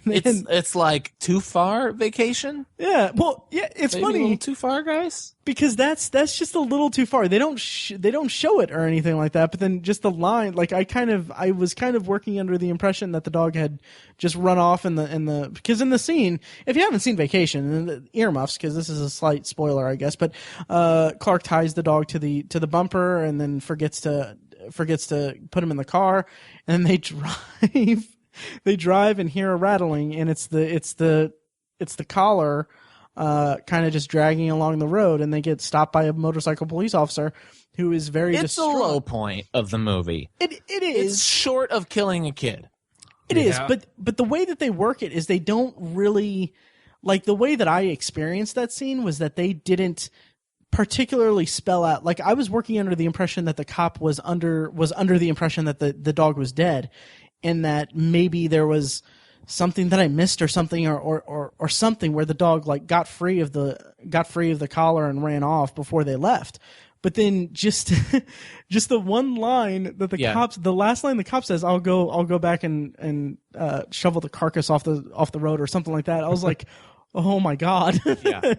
Speaker 3: It's like Too Far Vacation.
Speaker 1: Yeah, well, yeah, it's
Speaker 3: Maybe
Speaker 1: funny.
Speaker 3: A little too far, guys.
Speaker 1: Because that's just a little too far. They don't show it or anything like that. But then just the line, like I was kind of working under the impression that the dog had just run off because in the scene, if you haven't seen Vacation, earmuffs, because this is a slight spoiler, I guess. But Clark ties the dog to the bumper and then forgets to put him in the car, and then they drive. They drive and hear a rattling, and it's the collar kind of just dragging along the road, and they get stopped by a motorcycle police officer who is very
Speaker 3: It's
Speaker 1: distraught.
Speaker 3: the low point of the movie.
Speaker 1: It is.
Speaker 3: It's short of killing a kid.
Speaker 1: It is, but the way that they work it is they don't really like the way that I experienced that scene was that they didn't particularly spell out. Like I was working under the impression that the cop was under the impression that the dog was dead, and that maybe there was something that I missed or something or something where the dog like got free of the collar and ran off before they left. But then just the one line that the last line the cop says, I'll go back and shovel the carcass off the road or something like that. I was like, oh my God.
Speaker 3: Yeah.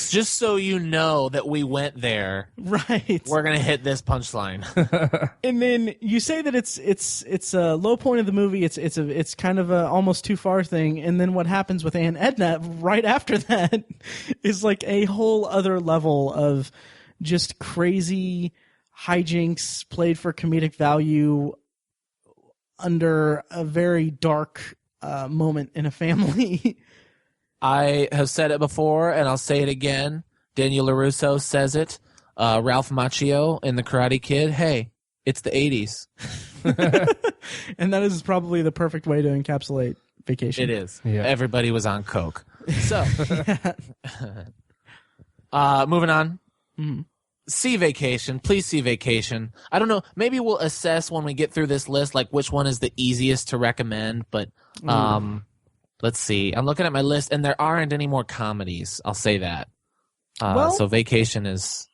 Speaker 3: Just so you know that we went there.
Speaker 1: Right.
Speaker 3: We're going to hit this punchline.
Speaker 1: And then you say that it's a low point of the movie. It's kind of a almost too far thing. And then what happens with Aunt Edna right after that is like a whole other level of just crazy hijinks played for comedic value under a very dark moment in a family.
Speaker 3: I have said it before, and I'll say it again. Daniel LaRusso says it. Ralph Macchio in The Karate Kid. Hey, it's the 80s.
Speaker 1: And that is probably the perfect way to encapsulate Vacation.
Speaker 3: It is.
Speaker 2: Yeah.
Speaker 3: Everybody was on coke. So, moving on.
Speaker 1: Mm-hmm.
Speaker 3: See Vacation. Please see Vacation. I don't know. Maybe we'll assess when we get through this list, like which one is the easiest to recommend. But let's see. I'm looking at my list, and there aren't any more comedies. I'll say that. So Vacation is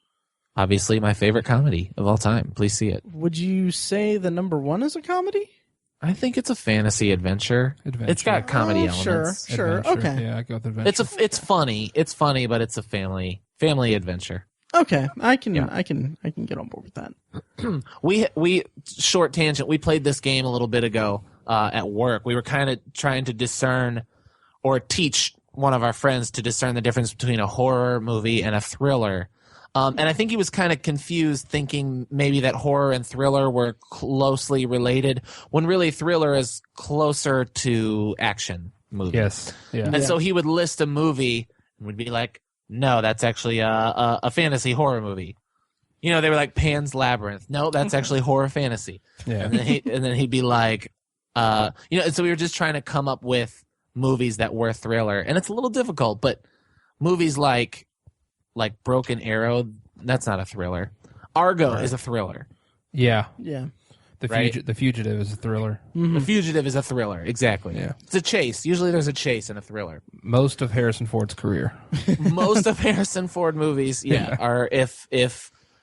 Speaker 3: obviously my favorite comedy of all time. Please see it.
Speaker 1: Would you say the number one is a comedy?
Speaker 3: I think it's a fantasy adventure. It's got comedy elements.
Speaker 1: Sure.
Speaker 2: Adventure.
Speaker 1: Okay.
Speaker 2: Yeah, I go with adventure.
Speaker 3: It's funny. It's funny, but it's a family adventure.
Speaker 1: Okay, I can get on board with that.
Speaker 3: We short tangent. We played this game a little bit ago at work. We were kind of trying to discern or teach one of our friends to discern the difference between a horror movie and a thriller. And I think he was kind of confused, thinking maybe that horror and thriller were closely related, when really thriller is closer to action movie.
Speaker 2: Yes. Yeah.
Speaker 3: And so he would list a movie and would be like, no, that's actually a fantasy horror movie. You know, they were like Pan's Labyrinth. No, that's actually horror fantasy.
Speaker 2: Yeah.
Speaker 3: And then he'd be like, and so we were just trying to come up with movies that were thriller, and it's a little difficult. But movies like Broken Arrow, that's not a thriller. Argo is a thriller.
Speaker 2: Yeah.
Speaker 1: Yeah.
Speaker 2: The Fugitive is a thriller.
Speaker 1: Mm-hmm.
Speaker 3: The Fugitive is a thriller. Exactly.
Speaker 2: Yeah.
Speaker 3: It's a chase. Usually there's a chase in a thriller.
Speaker 2: Most of Harrison Ford's career.
Speaker 3: Most of Harrison Ford movies, are if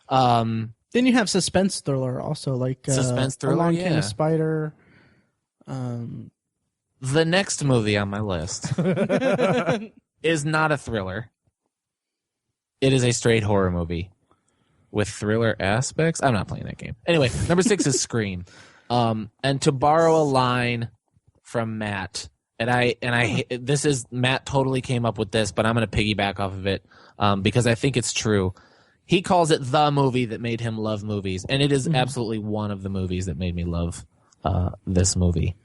Speaker 1: Then you have suspense thriller also, like
Speaker 3: Suspense thriller,
Speaker 1: Along Came
Speaker 3: yeah.
Speaker 1: a Spider.
Speaker 3: the next movie on my list is not a thriller. It is a straight horror movie with thriller aspects. I'm not playing that game. Anyway, number 6 is Scream. And to borrow a line from Matt, this is Matt totally came up with this, but I'm going to piggyback off of it because I think it's true. He calls it the movie that made him love movies, and it is absolutely one of the movies that made me love this movie.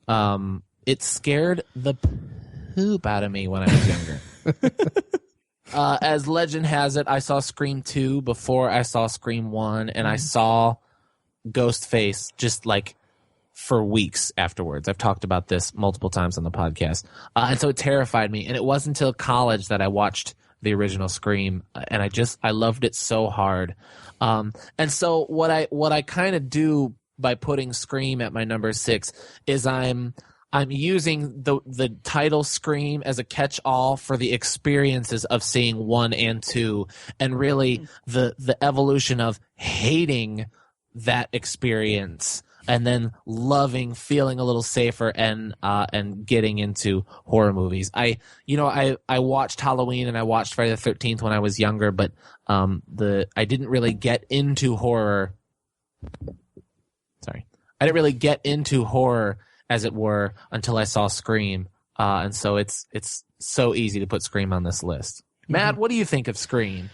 Speaker 3: It scared the poop out of me when I was younger. As legend has it, I saw Scream 2 before I saw Scream 1, and I saw Ghostface just like for weeks afterwards. I've talked about this multiple times on the podcast. And so it terrified me, and it wasn't until college that I watched the original Scream, and I loved it so hard. And so what I kind of do by putting Scream at my number 6 is I'm using the title Scream as a catch-all for the experiences of seeing 1 and 2, and really the evolution of hating that experience and then loving, feeling a little safer, and getting into horror movies. I watched Halloween and I watched Friday the 13th when I was younger, but I didn't really get into horror. Sorry, I didn't really get into horror, as it were, until I saw Scream, and so it's so easy to put Scream on this list. Matt, what do you think of Scream?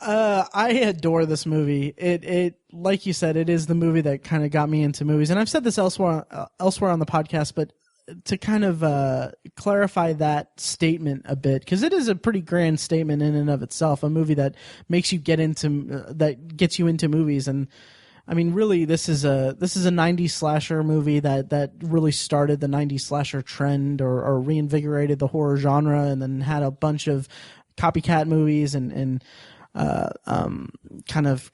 Speaker 1: I adore this movie. It like you said, it is the movie that kind of got me into movies. And I've said this elsewhere on the podcast, but to kind of clarify that statement a bit, because it is a pretty grand statement in and of itself, a movie that makes you that gets you into movies. And I mean, really, this is a 90s slasher movie that really started the 90s slasher trend, or reinvigorated the horror genre, and then had a bunch of copycat movies and kind of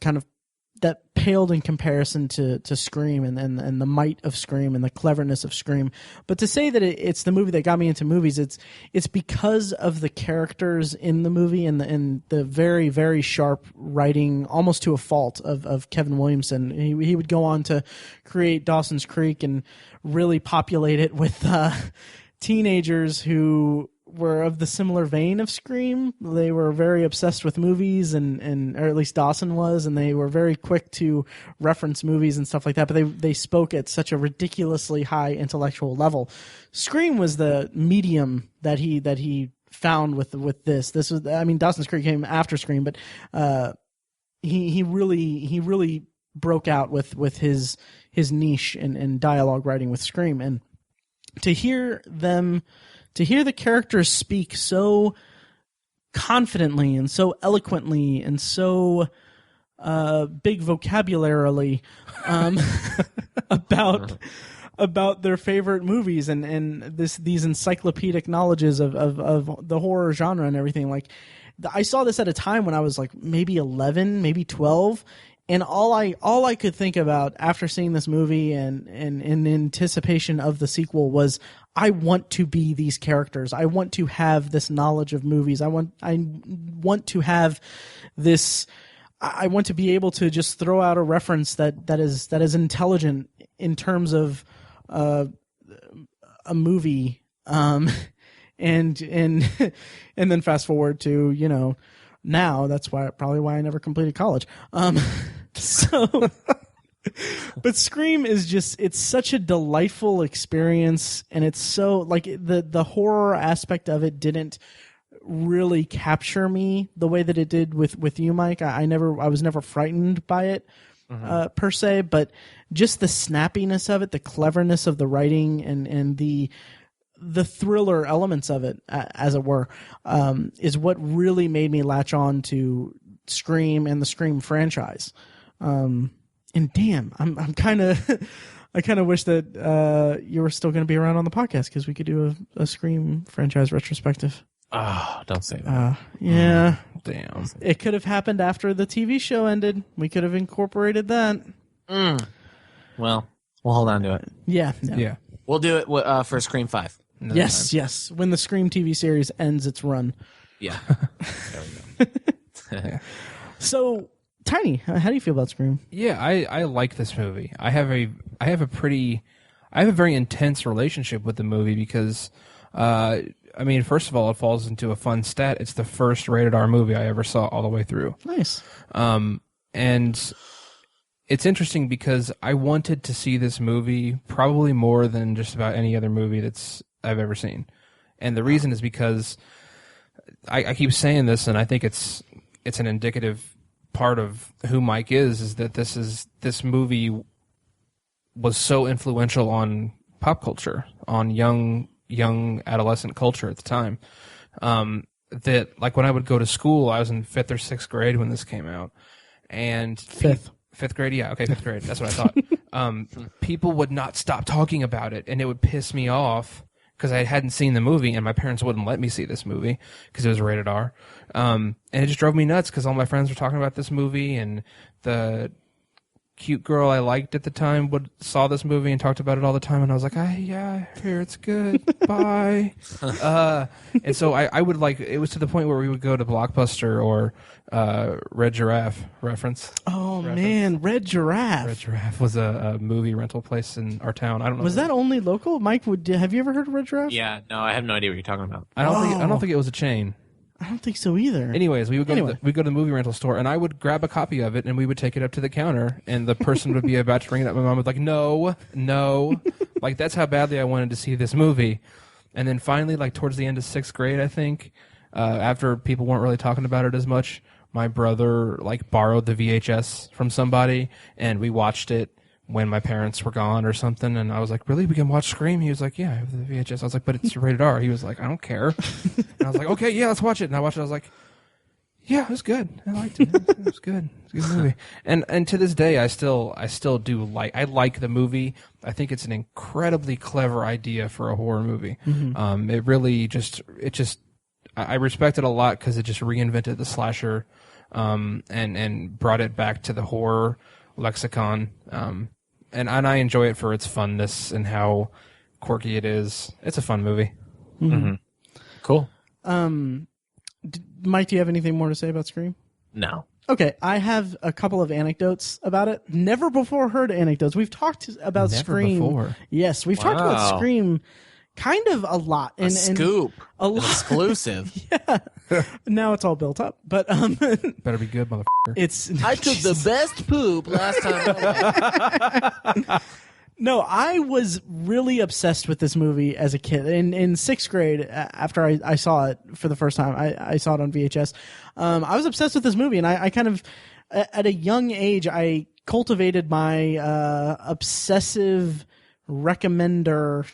Speaker 1: that paled in comparison to Scream and the might of Scream and the cleverness of Scream. But to say that it's the movie that got me into movies, it's because of the characters in the movie and the very, very sharp writing, almost to a fault, of Kevin Williamson. He would go on to create Dawson's Creek and really populate it with teenagers who were of the similar vein of Scream. They were very obsessed with movies, and or at least Dawson was, and they were very quick to reference movies and stuff like that, but they spoke at such a ridiculously high intellectual level. Scream was the medium that he found with this. This was, I mean, Dawson's Creek came after Scream, but he really broke out with his niche in dialogue writing with Scream. And to hear the characters speak so confidently and so eloquently and so big vocabularily about their favorite movies and these encyclopedic knowledges of the horror genre and everything. Like, I saw this at a time when I was like maybe 11, maybe 12. And all I could think about after seeing this movie and in anticipation of the sequel was, I want to be these characters. I want to have this knowledge of movies. I want to have this. I want to be able to just throw out a reference that is intelligent in terms of a movie. And then fast forward to, now that's probably why I never completed college. But Scream is it's such a delightful experience, and it's so, like, the horror aspect of it didn't really capture me the way that it did with you, Mike. I was never frightened by it per se, but just the snappiness of it, the cleverness of the writing, and the thriller elements of it, as it were, is what really made me latch on to Scream and the Scream franchise. And damn, I kind of wish that you were still going to be around on the podcast, because we could do a Scream franchise retrospective.
Speaker 3: Oh, don't say that.
Speaker 1: Yeah.
Speaker 2: Damn.
Speaker 1: It could have happened after the TV show ended. We could have incorporated that.
Speaker 3: Well, we'll hold on to it.
Speaker 1: Yeah.
Speaker 2: Yeah.
Speaker 3: We'll do it for Scream 5.
Speaker 1: Yes. When the Scream TV series ends its run.
Speaker 3: Yeah. There we go.
Speaker 1: So, Tiny, how do you feel about Scream?
Speaker 2: Yeah, I like this movie. I have a very intense relationship with the movie because, first of all, it falls into a fun stat. It's the first rated R movie I ever saw all the way through.
Speaker 1: Nice.
Speaker 2: And it's interesting because I wanted to see this movie probably more than just about any other movie I've ever seen. And the reason is because I keep saying this, and I think it's an indicative part of who Mike is that this movie was so influential on pop culture, on young adolescent culture at the time, that, like, when I would go to school, I was in 5th or 6th grade when this came out, and
Speaker 1: Fifth
Speaker 2: grade, yeah, okay, 5th grade, that's what I thought. People would not stop talking about it, and it would piss me off because I hadn't seen the movie, and my parents wouldn't let me see this movie because it was rated R. And it just drove me nuts because all my friends were talking about this movie, and the cute girl I liked at the time saw this movie and talked about it all the time, and I was like, yeah, I hear it's good. Bye. And so I would, like, it was to the point where we would go to Blockbuster or Red Giraffe reference.
Speaker 1: Oh, man, Red Giraffe.
Speaker 2: Red Giraffe was a movie rental place in our town. I don't know.
Speaker 1: Was that only local? Mike, have you ever heard of Red Giraffe?
Speaker 3: Yeah, no, I have no idea what you're talking about.
Speaker 2: I don't think it was a chain.
Speaker 1: I don't think so either.
Speaker 2: Anyways, we would go to the movie rental store, and I would grab a copy of it, and we would take it up to the counter, and the person would be about to bring it up. My mom would be like, no. Like, that's how badly I wanted to see this movie. And then finally, like, towards the end of 6th grade, I think, after people weren't really talking about it as much, my brother, like, borrowed the VHS from somebody, and we watched it when my parents were gone or something, and I was like, really? We can watch Scream? He was like, yeah, I have the VHS. I was like, but it's rated R. He was like, I don't care. And I was like, okay, yeah, let's watch it. And I watched it. I was like, yeah, it was good. I liked it. It was good. It's a good movie. And to this day, I still do like the movie. I think it's an incredibly clever idea for a horror movie. Mm-hmm. It really I respect it a lot because it just reinvented the slasher, and brought it back to the horror lexicon. And I enjoy it for its funness and how quirky it is. It's a fun movie.
Speaker 3: Mm-hmm. Cool.
Speaker 1: Mike, do you have anything more to say about Scream?
Speaker 3: No.
Speaker 1: Okay, I have a couple of anecdotes about it. Never before heard anecdotes. We've talked about Scream.
Speaker 2: Before.
Speaker 1: Yes, we've talked about Scream kind of a lot.
Speaker 3: A scoop. An exclusive.
Speaker 1: Yeah. Now it's all built up. But
Speaker 2: better be good, motherfucker.
Speaker 3: I took the best poop last time.
Speaker 1: No, I was really obsessed with this movie as a kid. In sixth grade, after I saw it for the first time, I saw it on VHS. I was obsessed with this movie, and I kind of, at a young age, I cultivated my obsessive recommender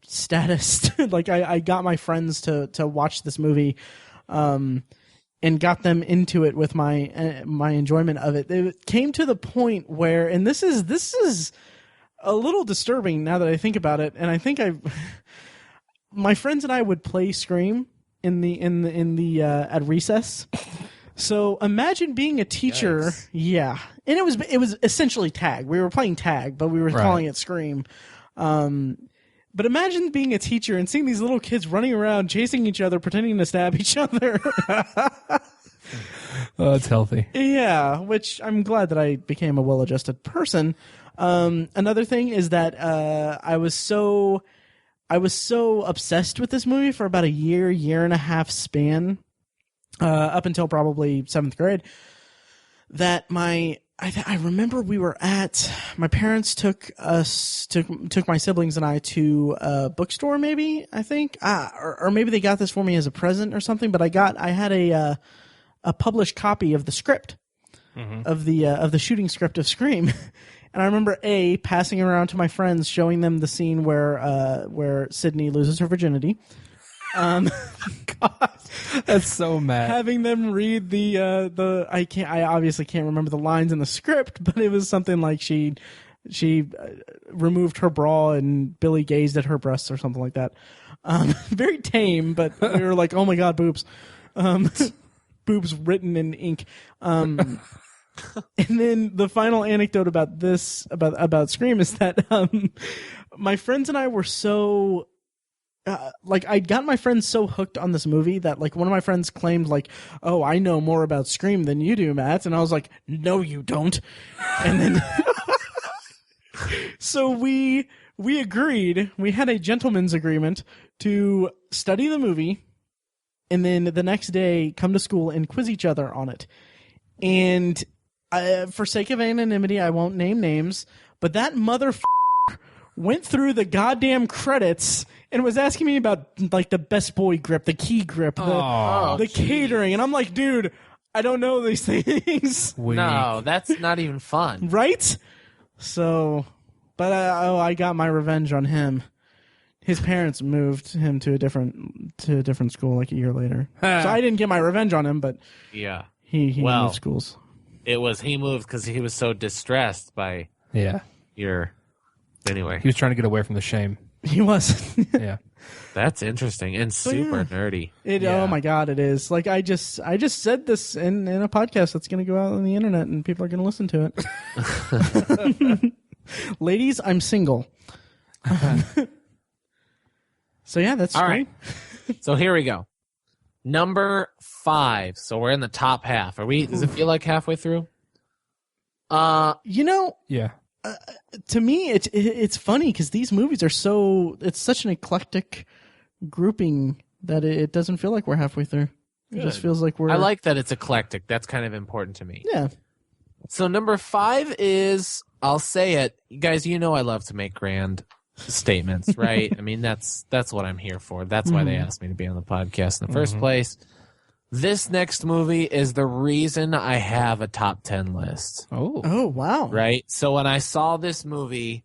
Speaker 1: status. Like I got my friends to watch this movie, and got them into it with my enjoyment of it. It came to the point where, and this is a little disturbing now that I think about it, and I think my friends and I would play Scream in the at recess. So imagine being a teacher.
Speaker 3: Yikes.
Speaker 1: Yeah, and it was essentially tag. We were playing tag, but we were calling it Scream. But imagine being a teacher and seeing these little kids running around chasing each other, pretending to stab each other.
Speaker 2: Oh, it's healthy.
Speaker 1: Yeah, which I'm glad that I became a well-adjusted person. Another thing is that I was so obsessed with this movie for about a year and a half span, up until probably 7th grade, that I remember we were my parents took my siblings and I to a bookstore, maybe, I think, or maybe they got this for me as a present or something, but I had a published copy of the script, of the shooting script of Scream. And I remember passing around to my friends, showing them the scene where Sydney loses her virginity.
Speaker 2: God, that's so mad.
Speaker 1: Having them read I obviously can't remember the lines in the script, but it was something like she removed her bra and Billy gazed at her breasts or something like that. Very tame, but we were like, oh my God, boobs. Boobs written in ink. And then the final anecdote about this, about Scream, is that my friends and I were so I'd gotten my friends so hooked on this movie that one of my friends claimed oh, I know more about Scream than you do, Matt, and I was like, no, you don't. And then so we agreed, we had a gentleman's agreement to study the movie and then the next day come to school and quiz each other on it. And for sake of anonymity, I won't name names, but that motherfucker went through the goddamn credits and was asking me about the best boy grip, the key grip, the catering, and I'm like, dude, I don't know these things.
Speaker 3: No, that's not even fun,
Speaker 1: right? So, but I got my revenge on him. His parents moved him to a different school a year later, so I didn't get my revenge on him, but
Speaker 3: yeah,
Speaker 1: he moved schools.
Speaker 3: He moved because he was so distressed by your. Anyway,
Speaker 2: he was trying to get away from the shame.
Speaker 1: He was.
Speaker 2: Yeah,
Speaker 3: that's interesting and super nerdy.
Speaker 1: Oh my God, it is. I just said this in a podcast that's going to go out on the internet and people are going to listen to it. Ladies, I'm single. So yeah, that's
Speaker 3: all
Speaker 1: great.
Speaker 3: Right. So here we go. Number 5. So we're in the top half. Are we? Does it feel like halfway through?
Speaker 2: Yeah.
Speaker 1: To me, it's funny because these movies are it's such an eclectic grouping that it doesn't feel like we're halfway through. It just feels like we're.
Speaker 3: I like that it's eclectic. That's kind of important to me.
Speaker 1: Yeah.
Speaker 3: So number 5 is, I'll say it, you guys. You know I love to make grand statements, right? I mean that's what I'm here for. That's why they asked me to be on the podcast in the first place. This next movie is the reason I have a top 10 list.
Speaker 1: Oh, wow.
Speaker 3: Right? So when I saw this movie,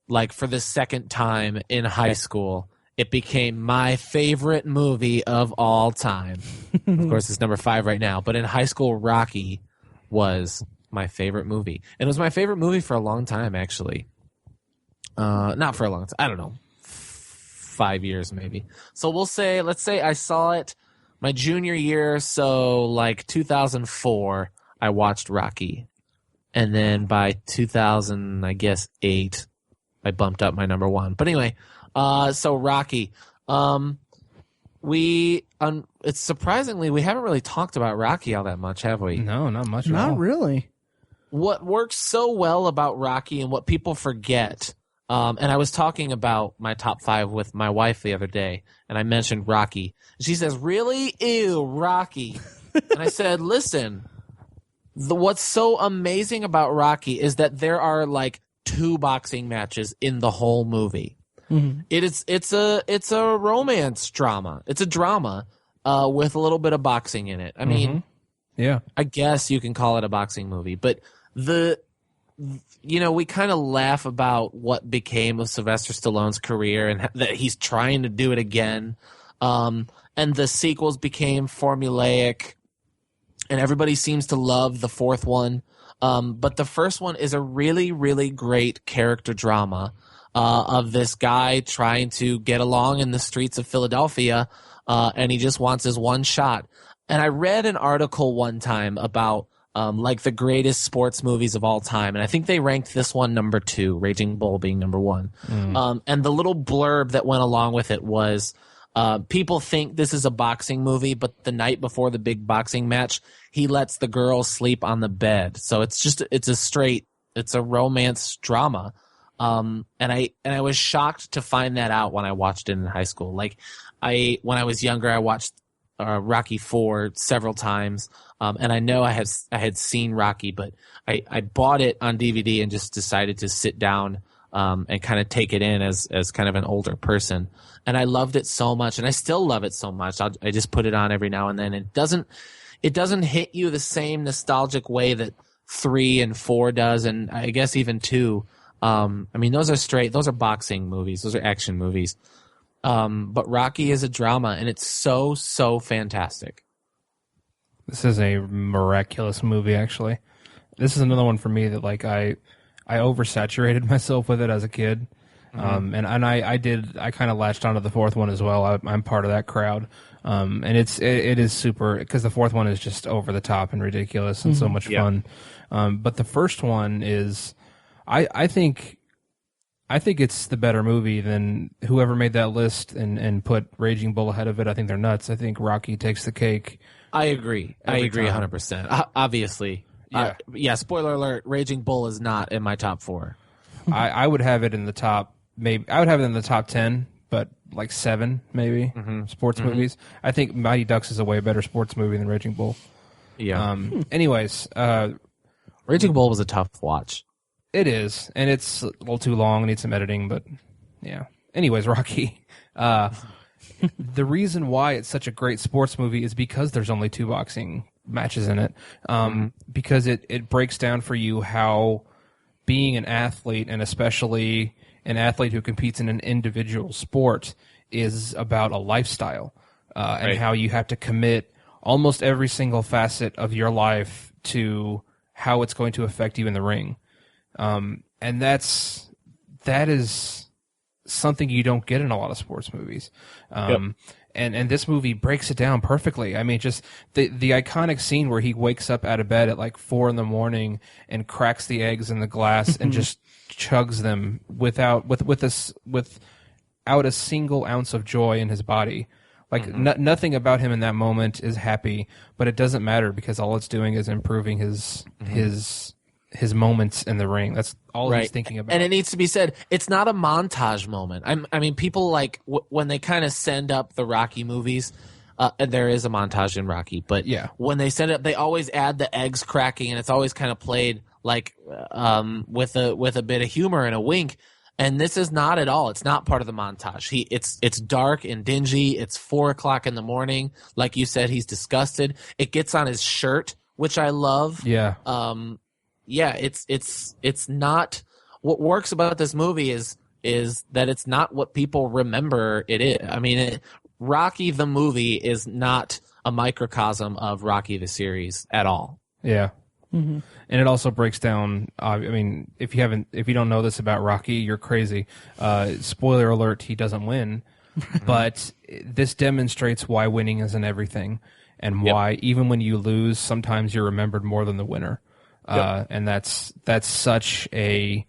Speaker 3: like for the second time in high school, it became my favorite movie of all time. Of course, it's number 5 right now. But in high school, Rocky was my favorite movie. And it was my favorite movie for a long time, actually. Not for a long time. I don't know. 5 years, maybe. So let's say I saw it my junior year, so like 2004, I watched Rocky. And then by 2000, I guess, 8, I bumped up my number 1. But anyway, so Rocky. It's surprisingly, we haven't really talked about Rocky all that much, have we?
Speaker 2: No, not much at all.
Speaker 1: Not really.
Speaker 3: What works so well about Rocky and what people forget, and I was talking about my top 5 with my wife the other day, and I mentioned Rocky. She says, really? Ew, Rocky. And I said, listen, what's so amazing about Rocky is that there are like 2 boxing matches in the whole movie. Mm-hmm. It's a romance drama. It's a drama with a little bit of boxing in it. I mean,
Speaker 2: yeah,
Speaker 3: I guess you can call it a boxing movie, but we kind of laugh about what became of Sylvester Stallone's career and that he's trying to do it again. And the sequels became formulaic, and everybody seems to love the 4th one. But the first one is a really, really great character drama of this guy trying to get along in the streets of Philadelphia, and he just wants his one shot. And I read an article one time about like the greatest sports movies of all time, and I think they ranked this one number 2, Raging Bull being number 1. And the little blurb that went along with it was, people think this is a boxing movie, but the night before the big boxing match, he lets the girl sleep on the bed. So it's a romance drama. And I was shocked to find that out when I watched it in high school. Like when I was younger, I watched Rocky 4 several times. And I know I had seen Rocky, but I bought it on DVD and just decided to sit down and kind of take it in as kind of an older person. And I loved it so much, and I still love it so much. I just put it on every now and then. It doesn't hit you the same nostalgic way that 3 and 4 does, and I guess even 2. I mean, those are boxing movies. Those are action movies. But Rocky is a drama, and it's so, so fantastic.
Speaker 2: This is a miraculous movie, actually. This is another one for me that like I oversaturated myself with it as a kid. And I kind of latched onto the 4th one as well. I'm part of that crowd. And it is super, because the 4th one is just over the top and ridiculous and so much fun. But the first one is, I think it's the better movie than whoever made that list and put Raging Bull ahead of it. I think they're nuts. I think Rocky takes the cake.
Speaker 3: I agree. I agree 100%. Obviously.
Speaker 2: Yeah.
Speaker 3: Spoiler alert, Raging Bull is not in my top 4.
Speaker 2: I would have it in the top, maybe I would have it in the top 10, but like 7 maybe. Sports movies. I think Mighty Ducks is a way better sports movie than Raging Bull.
Speaker 3: Yeah.
Speaker 2: Anyways,
Speaker 3: Raging Bull was a tough watch.
Speaker 2: It is, and it's a little too long. Needs some editing, but yeah. Anyways, Rocky. The reason why it's such a great sports movie is because there's only 2 boxing matches in it. Because it breaks down for you how being an athlete, and especially an athlete who competes in an individual sport, is about a lifestyle, and how you have to commit almost every single facet of your life to how it's going to affect you in the ring. And that is something you don't get in a lot of sports movies. And this movie breaks it down perfectly. I mean, just the iconic scene where he wakes up out of bed at like 4 a.m. and cracks the eggs in the glass and just chugs them without a single ounce of joy in his body. Like nothing about him in that moment is happy, but it doesn't matter because all it's doing is improving his moments in the ring. That's all he's thinking about.
Speaker 3: And it needs to be said, it's not a montage moment. I mean, people like when they kind of send up the Rocky movies, and there is a montage in Rocky, but when they send it up, they always add the eggs cracking, and it's always kind of played like with a bit of humor and a wink. And this is not at all. It's not part of the montage. It's dark and dingy. It's 4:00 in the morning. Like you said, he's disgusted. It gets on his shirt, which I love.
Speaker 2: Yeah.
Speaker 3: It's not what works about this movie is that it's not what people remember it is. I mean, Rocky the movie is not a microcosm of Rocky the series at all.
Speaker 2: Yeah. Mm-hmm. And it also breaks down. I mean, if you don't know this about Rocky, you're crazy. Spoiler alert: he doesn't win, but this demonstrates why winning isn't everything, and why even when you lose, sometimes you're remembered more than the winner. And that's such a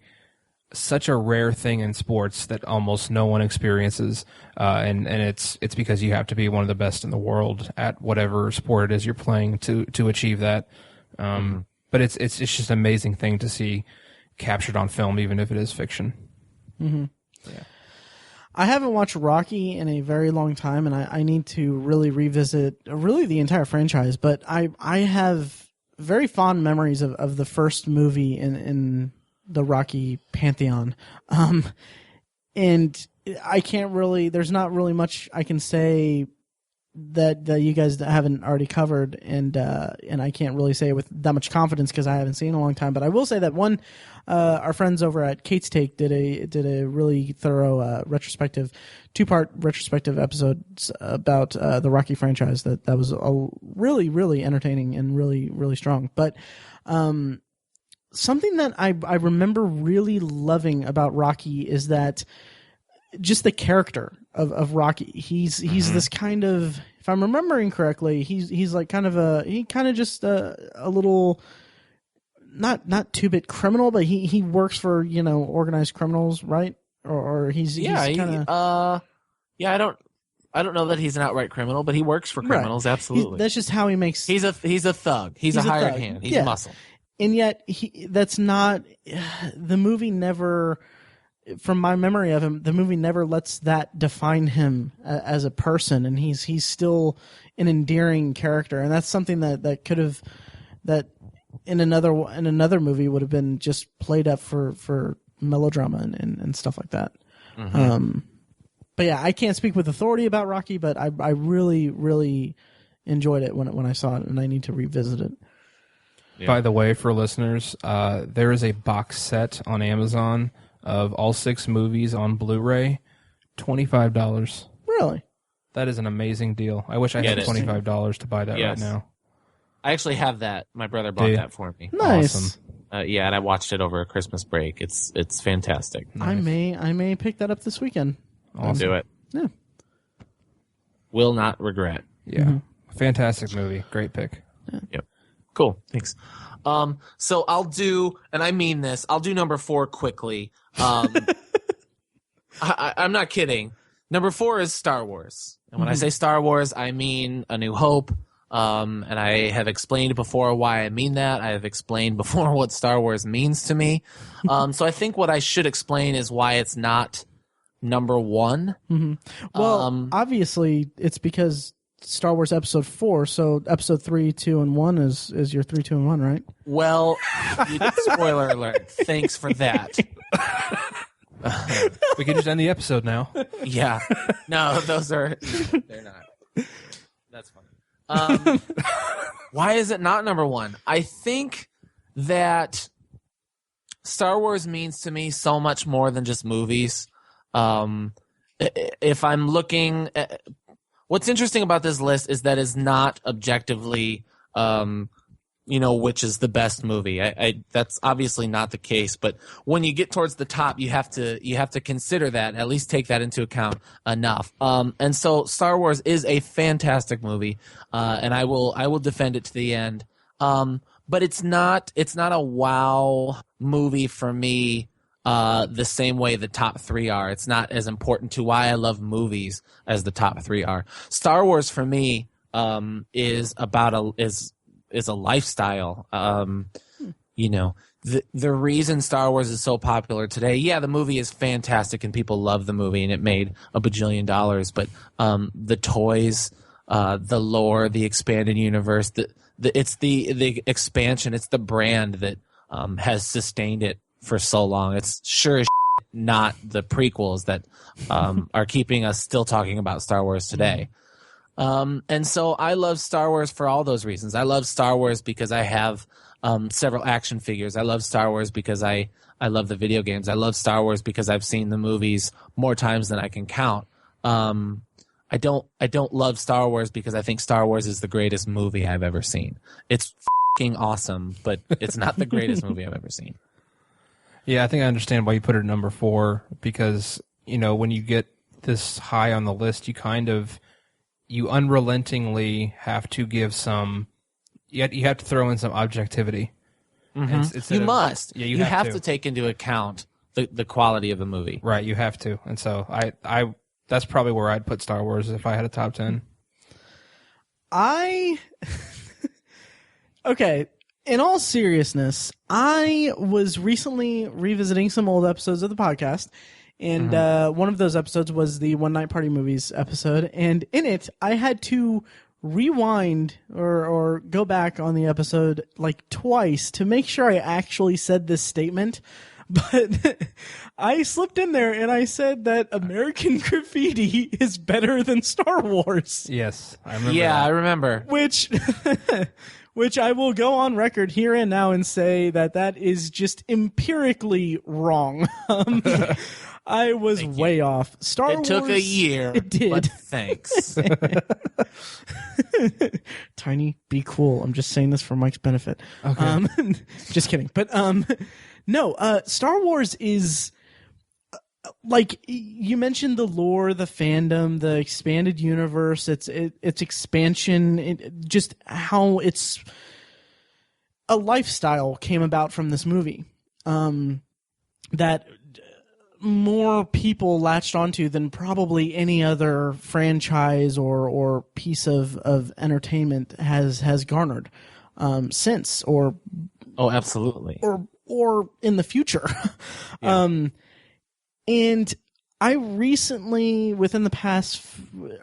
Speaker 2: rare thing in sports that almost no one experiences. And it's because you have to be one of the best in the world at whatever sport it is you're playing to achieve that. But it's just an amazing thing to see captured on film, even if it is fiction.
Speaker 1: Mm-hmm. Yeah. I haven't watched Rocky in a very long time, and I need to really revisit really the entire franchise. But I have very fond memories of the first movie in the Rocky pantheon, and I can't really. There's not really much I can say that you guys haven't already covered, and I can't really say it with that much confidence because I haven't seen it in a long time. But I will say that our friends over at Kate's Take did a really thorough retrospective, 2-part retrospective episodes about the Rocky franchise. That was really, really entertaining and really, really strong. But something that I remember really loving about Rocky is that just the character of Rocky. He's this kind of, if I'm remembering correctly, he's like kind of a little not 2-bit criminal, but he works for, organized criminals, right? Or he's kind of
Speaker 3: I don't know that he's an outright criminal, but he works for criminals. Right. Absolutely.
Speaker 1: That's just how he makes.
Speaker 3: He's a thug. He's a hired hand. He's a muscle.
Speaker 1: And yet that's not the movie never. From my memory of him, the movie never lets that define him as a person, and he's still an endearing character, and that's something that could have that in another movie would have been just played up for melodrama and stuff like that. Mm-hmm. But yeah, I can't speak with authority about Rocky, but I really, really enjoyed it when I saw it, and I need to revisit it.
Speaker 2: Yeah. By the way, for listeners, there is a box set on Amazon of all 6 movies on Blu-ray, $25.
Speaker 1: Really?
Speaker 2: That is an amazing deal. I wish I had $25 to buy that right now.
Speaker 3: I actually have that. My brother bought that for me.
Speaker 1: Nice.
Speaker 2: Awesome.
Speaker 3: And I watched it over a Christmas break. It's fantastic.
Speaker 1: Nice. I may pick that up this weekend.
Speaker 3: Awesome. Do it.
Speaker 1: Yeah.
Speaker 3: Will not regret.
Speaker 2: Yeah. Mm-hmm. Fantastic movie. Great pick.
Speaker 1: Yeah.
Speaker 3: Yep. Cool. Thanks. So I'll do, and I mean this, I'll do number 4 quickly. I'm not kidding. Number 4 is Star Wars. And when I say Star Wars, I mean A New Hope. And I have explained before why I mean that. I have explained before what Star Wars means to me. So I think what I should explain is why it's not number 1.
Speaker 1: Mm-hmm. Well, obviously it's because Star Wars Episode 4, so Episode 3, 2, and 1 is your 3, 2, and 1, right?
Speaker 3: Well, spoiler alert. Thanks for that.
Speaker 2: We can just end the episode now.
Speaker 3: Yeah. No, they're not. That's funny. Why is it not number 1? I think that Star Wars means to me so much more than just movies. If I'm looking at, what's interesting about this list is that it's not objectively, which is the best movie. That's obviously not the case. But when you get towards the top, you have to consider that, at least take that into account enough. And so Star Wars is a fantastic movie, and I will defend it to the end. But it's not a wow movie for me. The same way the top 3 are. It's not as important to why I love movies as the top 3 are. Star Wars for me is a lifestyle. The reason Star Wars is so popular today, yeah, the movie is fantastic and people love the movie and it made $1 bajillion, but the toys, the lore, the expanded universe, it's the expansion, it's the brand that has sustained it for so long. It's sure as not the prequels that are keeping us still talking about Star Wars today. And so I love Star Wars for all those reasons. I love Star Wars because I have several action figures. I love Star Wars because I love the video games. I love Star Wars because I've seen the movies more times than I can count. I don't love Star Wars because I think Star Wars is the greatest movie I've ever seen. It's fucking awesome, but it's not the greatest movie I've ever seen.
Speaker 2: Yeah, I think I understand why you put it at number 4, because, you know, when you get this high on the list, you unrelentingly have to give some, you have to throw in some objectivity.
Speaker 3: Mm-hmm. You must. Yeah, you have to take into account the quality of a movie.
Speaker 2: Right, you have to. And so I that's probably where I'd put Star Wars if I had a top 10.
Speaker 1: Okay, in all seriousness, I was recently revisiting some old episodes of the podcast, and one of those episodes was the One Night Party Movies episode, and in it, I had to rewind or go back on the episode like twice to make sure I actually said this statement. But I slipped in there and I said that American Graffiti is better than Star Wars.
Speaker 2: Yes, I remember.
Speaker 3: Yeah,
Speaker 2: that.
Speaker 3: I remember.
Speaker 1: Which I will go on record here and now and say that is just empirically wrong. I was way off. Star Wars.
Speaker 3: It took a year.
Speaker 1: It did.
Speaker 3: But thanks.
Speaker 1: Tiny, be cool. I'm just saying this for Mike's benefit.
Speaker 2: Okay.
Speaker 1: Just kidding. But no, Star Wars is like you mentioned the lore, the fandom, the expanded universe, its expansion, just how it's a lifestyle came about from this movie. That more people latched onto than probably any other franchise or piece of entertainment has garnered since or
Speaker 3: absolutely
Speaker 1: or in the future.
Speaker 3: Yeah.
Speaker 1: And I recently, within the past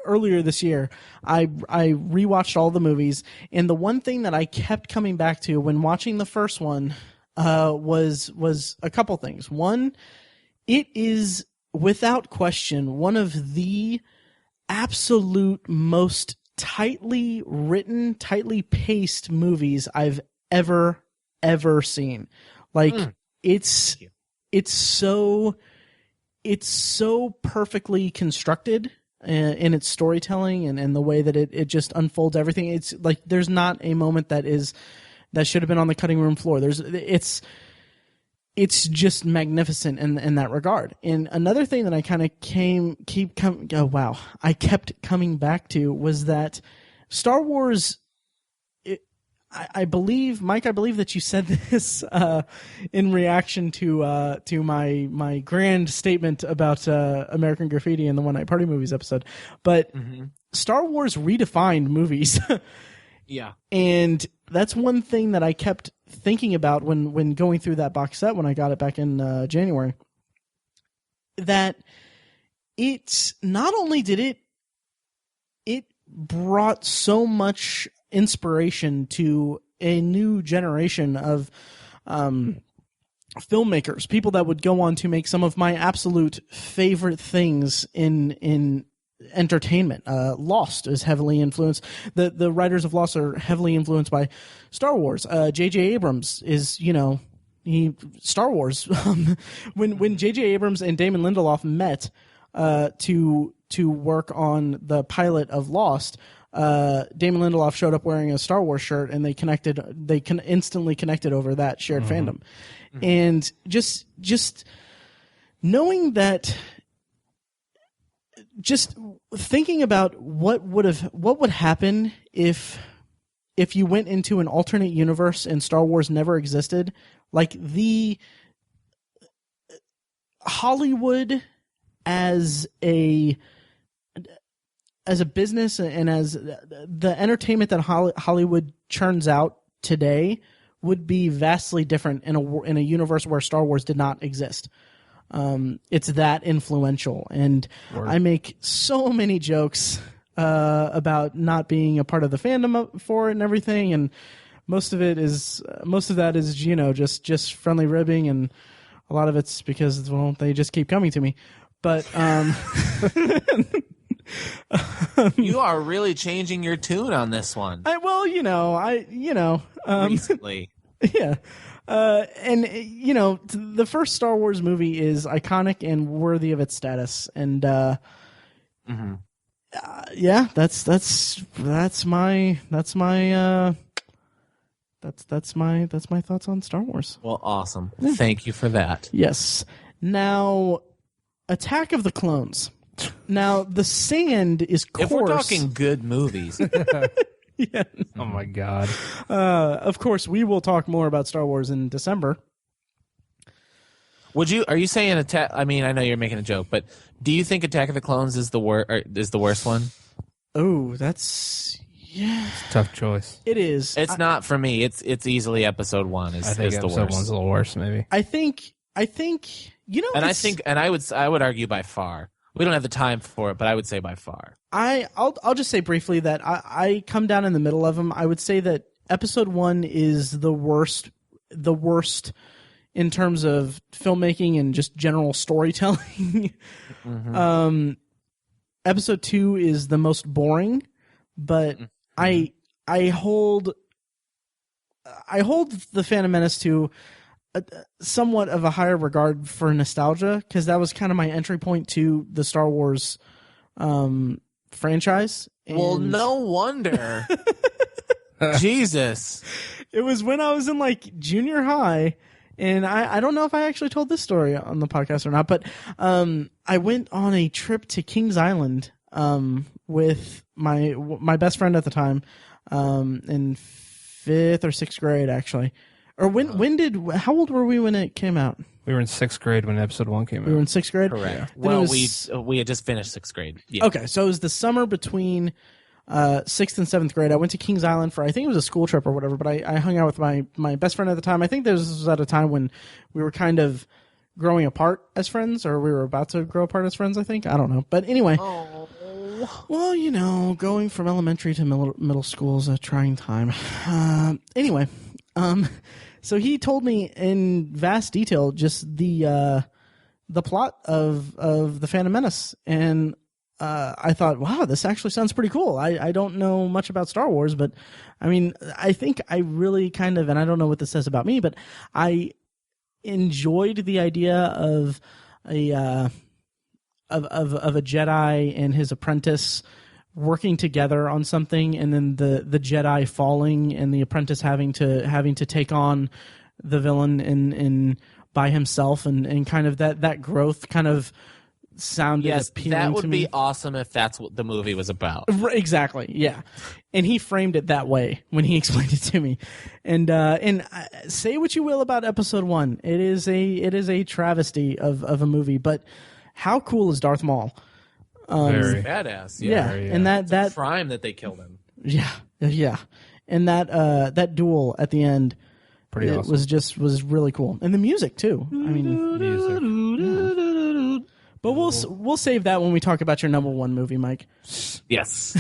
Speaker 1: earlier this year, I rewatched all the movies, and the one thing that I kept coming back to when watching the first one was a couple things. One, it is without question one of the absolute most tightly written, tightly paced movies I've ever seen. Like it's so perfectly constructed in its storytelling and the way that it just unfolds everything. It's like there's not a moment that should have been on the cutting room floor. It's just magnificent in that regard. And another thing that I kind of I kept coming back to was that Star Wars. I believe, Mike, that you said this in reaction to my grand statement about American Graffiti and the One Night Party Movies episode. But Star Wars redefined movies.
Speaker 3: Yeah.
Speaker 1: And that's one thing that I kept thinking about when going through that box set when I got it back in January. That it's not only did it brought so much inspiration to a new generation of filmmakers, people that would go on to make some of my absolute favorite things in entertainment. Lost is heavily influenced. The writers of Lost are heavily influenced by Star Wars. J.J. Abrams is, Star Wars. When J.J. Abrams and Damon Lindelof met to work on the pilot of Lost, Damon Lindelof showed up wearing a Star Wars shirt, and they instantly connected over that shared fandom. And just knowing that, just thinking about what would happen if you went into an alternate universe and Star Wars never existed, like the Hollywood as a business and as the entertainment that Hollywood churns out today would be vastly different in a universe where Star Wars did not exist. It's that influential, and
Speaker 2: Word.
Speaker 1: I make so many jokes about not being a part of the fandom for it and everything, and most of that is just friendly ribbing and a lot of it's because, well, they just keep coming to me. But
Speaker 3: you are really changing your tune on this one. Recently.
Speaker 1: Yeah. And the first Star Wars movie is iconic and worthy of its status. And yeah, that's my thoughts on Star Wars.
Speaker 3: Well, awesome. Yeah. Thank you for that.
Speaker 1: Yes. Now, Attack of the Clones. Now, the sand is coarse.
Speaker 3: If we're talking good movies.
Speaker 1: Yeah.
Speaker 2: Oh my God.
Speaker 1: Of course, we will talk more about Star Wars in December.
Speaker 3: Are you saying Attack? I mean, I know you're making a joke, but do you think Attack of the Clones is the worst one?
Speaker 1: Oh, that's
Speaker 2: it's a tough choice.
Speaker 1: It is.
Speaker 3: It's not for me. It's easily episode 1 is
Speaker 2: I think
Speaker 3: the
Speaker 2: episode
Speaker 3: worst.
Speaker 2: 1's a little worse, maybe.
Speaker 1: I think
Speaker 3: I would argue by far. We don't have the time for it, but I would say by far.
Speaker 1: I'll just say briefly that I come down in the middle of them. I would say that episode 1 is the worst in terms of filmmaking and just general storytelling.
Speaker 3: Mm-hmm.
Speaker 1: Episode 2 is the most boring, but I hold the Phantom Menace to somewhat of a higher regard for nostalgia, because that was kind of my entry point to the Star Wars franchise.
Speaker 3: Well, no wonder. Jesus.
Speaker 1: It was when I was in like junior high, and I don't know if I actually told this story on the podcast or not, but I went on a trip to Kings Island with my best friend at the time in 5th or 6th grade, actually. Or how old were we when it came out?
Speaker 2: We were in 6th grade when episode 1 came out.
Speaker 1: We were in 6th grade?
Speaker 3: Correct.
Speaker 1: Yeah.
Speaker 3: Well, we had just finished 6th grade. Yeah.
Speaker 1: Okay, so it was the summer between 6th and 7th grade. I went to Kings Island for, I think it was a school trip or whatever, but I hung out with my best friend at the time. I think this was at a time when we were kind of growing apart as friends, or we were about to grow apart as friends, I think. I don't know. But anyway.
Speaker 3: Oh.
Speaker 1: Well, going from elementary to middle school is a trying time. Anyway. So he told me in vast detail just the plot of the Phantom Menace, and I thought, wow, this actually sounds pretty cool. I don't know much about Star Wars, but I mean, I think I really kind of, and I don't know what this says about me, but I enjoyed the idea of a Jedi and his apprentice working together on something, and then the Jedi falling and the apprentice having to take on the villain in by himself, and kind of that growth kind of sounded appealing to me.
Speaker 3: That would be awesome if that's what the movie was about.
Speaker 1: Exactly, yeah. And he framed it that way when he explained it to me. And say what you will about episode 1, it is a travesty of a movie, but how cool is Darth Maul?
Speaker 2: Very
Speaker 3: badass,
Speaker 1: yeah. And that
Speaker 3: crime that they killed him.
Speaker 1: Yeah, and that duel at the end,
Speaker 2: pretty awesome.
Speaker 1: was really cool, and the music too. I mean,
Speaker 2: music.
Speaker 1: But we'll save that when we talk about your number 1 movie, Mike.
Speaker 3: Yes.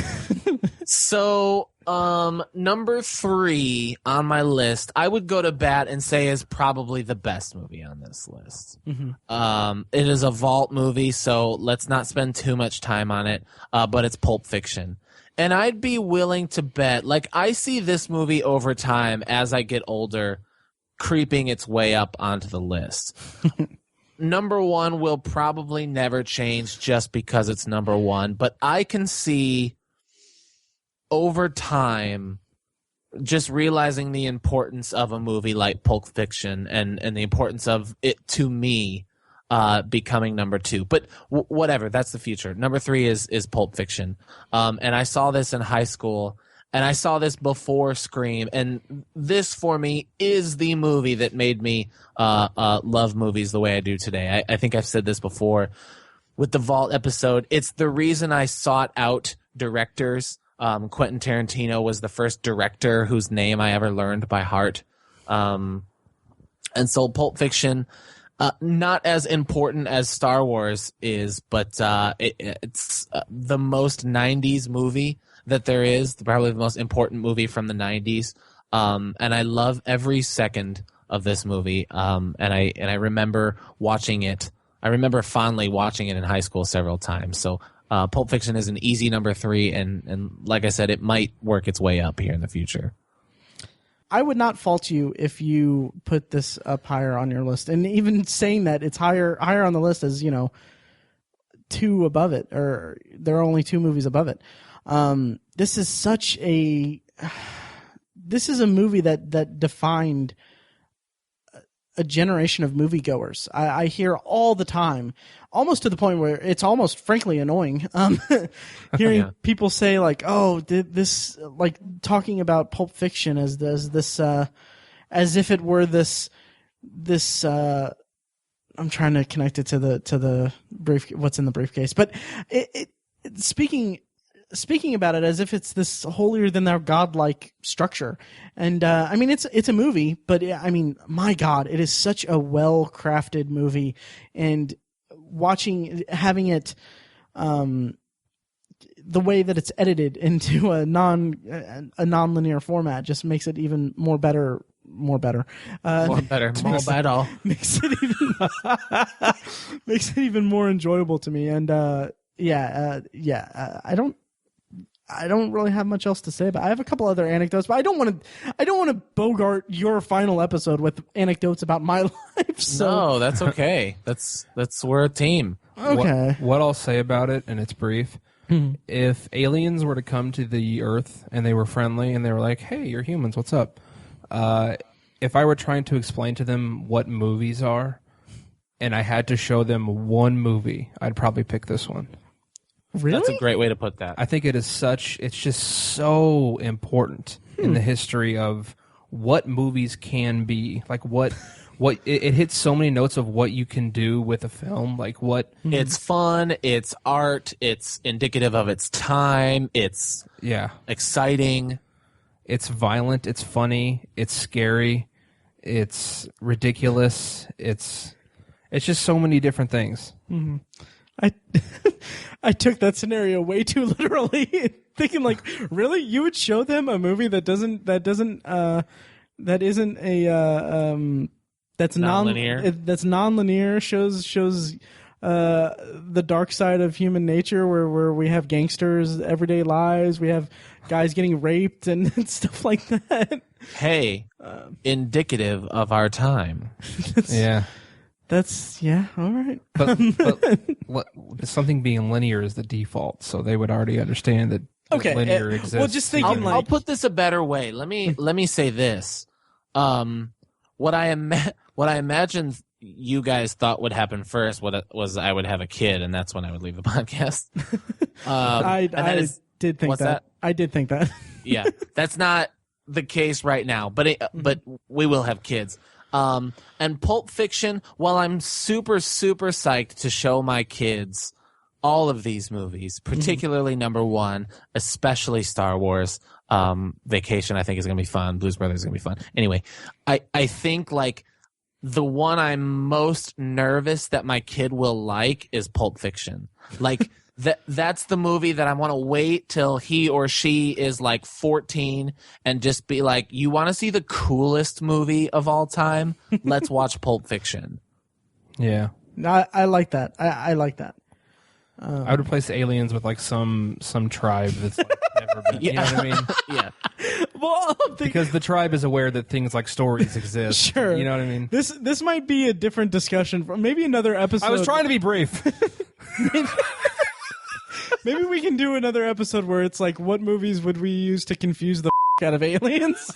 Speaker 3: So, number 3 on my list, I would go to bat and say is probably the best movie on this list.
Speaker 1: Mm-hmm.
Speaker 3: It is a vault movie, so let's not spend too much time on it, but it's Pulp Fiction. And I'd be willing to bet, like, I see this movie over time as I get older, creeping its way up onto the list. Number 1 will probably never change just because it's number 1, but I can see over time just realizing the importance of a movie like Pulp Fiction and the importance of it to me becoming number 2. But whatever, that's the future. Number 3 is Pulp Fiction. And I saw this in high school, and I saw this before Scream, and this for me is the movie that made me love movies the way I do today. I think I've said this before with the Vault episode. It's the reason I sought out directors. Quentin Tarantino was the first director whose name I ever learned by heart. And so Pulp Fiction, not as important as Star Wars is, but it's the most 90s movie that there is, probably the most important movie from the 90s. And I love every second this movie. And I remember watching it. I remember fondly watching it in high school several times. So Pulp Fiction is an easy number 3, and like I said, it might work its way up here in the future.
Speaker 1: I would not fault you if you put this up higher on your list, and even saying that it's higher on the list as 2 above it, or there are only 2 movies above it. This is a movie that defined a generation of moviegoers. I hear all the time, almost to the point where it's almost frankly annoying, hearing people say like, "Oh, this," like talking about Pulp Fiction as this, as if it were this. I'm trying to connect it to the brief, what's in the briefcase, but speaking about it as if it's this holier than thou godlike structure. And I mean, it's a movie, but I mean, my God, it is such a well crafted movie, and having it the way that it's edited into a non-linear format just makes it even more better. Makes it even more enjoyable to me. And I don't really have much else to say, but I have a couple other anecdotes, but I don't want to bogart your final episode with anecdotes about my life. So.
Speaker 3: No, that's okay. That's we're a team.
Speaker 1: Okay.
Speaker 2: What I'll say about it, and it's brief. If aliens were to come to the Earth and they were friendly and they were like, "Hey, you're humans, what's up?" If I were trying to explain to them what movies are, and I had to show them one movie, I'd probably pick this one.
Speaker 1: Really?
Speaker 3: That's a great way to put that.
Speaker 2: I think it's just so important in the history of what movies can be. Like it hits so many notes of what you can do with a film. Like what
Speaker 3: it's fun, it's art, it's indicative of its time, it's exciting.
Speaker 2: It's violent, it's funny, it's scary, it's ridiculous, it's just so many different things.
Speaker 1: Mm-hmm. I took that scenario way too literally, thinking like, really, you would show them a movie that isn't that's
Speaker 3: non-linear,
Speaker 1: that's non-linear, shows the dark side of human nature, where we have gangsters' everyday lives, we have guys getting raped and stuff like that.
Speaker 3: Hey, indicative of our time.
Speaker 1: That's all right.
Speaker 2: But something being linear is the default, so they would already understand that linear exists.
Speaker 1: Well, just thinking
Speaker 3: I'll put this a better way. Let me say this. What I imagine you guys thought would happen first was I would have a kid, and that's when I would leave the podcast.
Speaker 1: I did think that. I did think that.
Speaker 3: Yeah, that's not the case right now, but we will have kids. And Pulp Fiction, while I'm super, super psyched to show my kids all of these movies, particularly number 1, especially Star Wars, Vacation, I think is going to be fun. Blues Brothers is going to be fun. Anyway, I think like the one I'm most nervous that my kid will like is Pulp Fiction. Like that's the movie that I want to wait till he or she is like 14 and just be like, you want to see the coolest movie of all time? Let's watch Pulp Fiction.
Speaker 2: Yeah.
Speaker 1: I like that. I like that.
Speaker 2: I would replace aliens with like some tribe that's like never been. You know what I mean?
Speaker 3: Yeah.
Speaker 1: Well,
Speaker 2: because the tribe is aware that things like stories exist.
Speaker 1: Sure.
Speaker 2: You know what I mean?
Speaker 1: This might be a different discussion for maybe another episode.
Speaker 2: I was trying to be brief.
Speaker 1: Maybe we can do another episode where it's like, what movies would we use to confuse the out of aliens?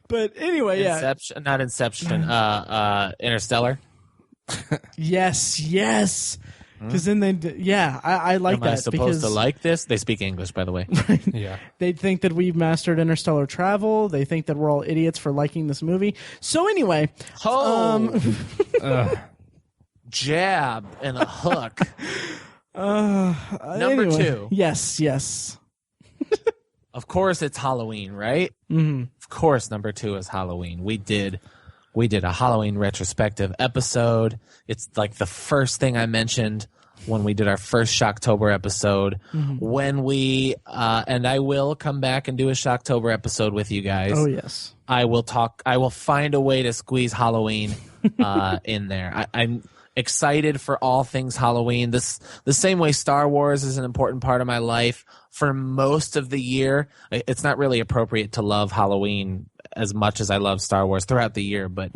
Speaker 1: But anyway,
Speaker 3: Inception, not Inception. Interstellar.
Speaker 1: Yes. Because then I like
Speaker 3: Am
Speaker 1: that.
Speaker 3: I supposed to like this? They speak English, by the way.
Speaker 2: Yeah.
Speaker 1: They think that we've mastered interstellar travel. They think that we're all idiots for liking this movie. So anyway,
Speaker 3: jab and a hook.
Speaker 1: Number
Speaker 3: 2.
Speaker 1: Yes.
Speaker 3: Of course, it's Halloween, right?
Speaker 1: Mm-hmm.
Speaker 3: Of course, number 2 is Halloween. We did a Halloween retrospective episode. It's like the first thing I mentioned when we did our first Shocktober episode. When we and I will come back and do a Shocktober episode with you guys.
Speaker 1: Oh yes,
Speaker 3: I will find a way to squeeze Halloween in there. I'm excited for all things Halloween. The same way Star Wars is an important part of my life. For most of the year, it's not really appropriate to love Halloween as much as I love Star Wars throughout the year, but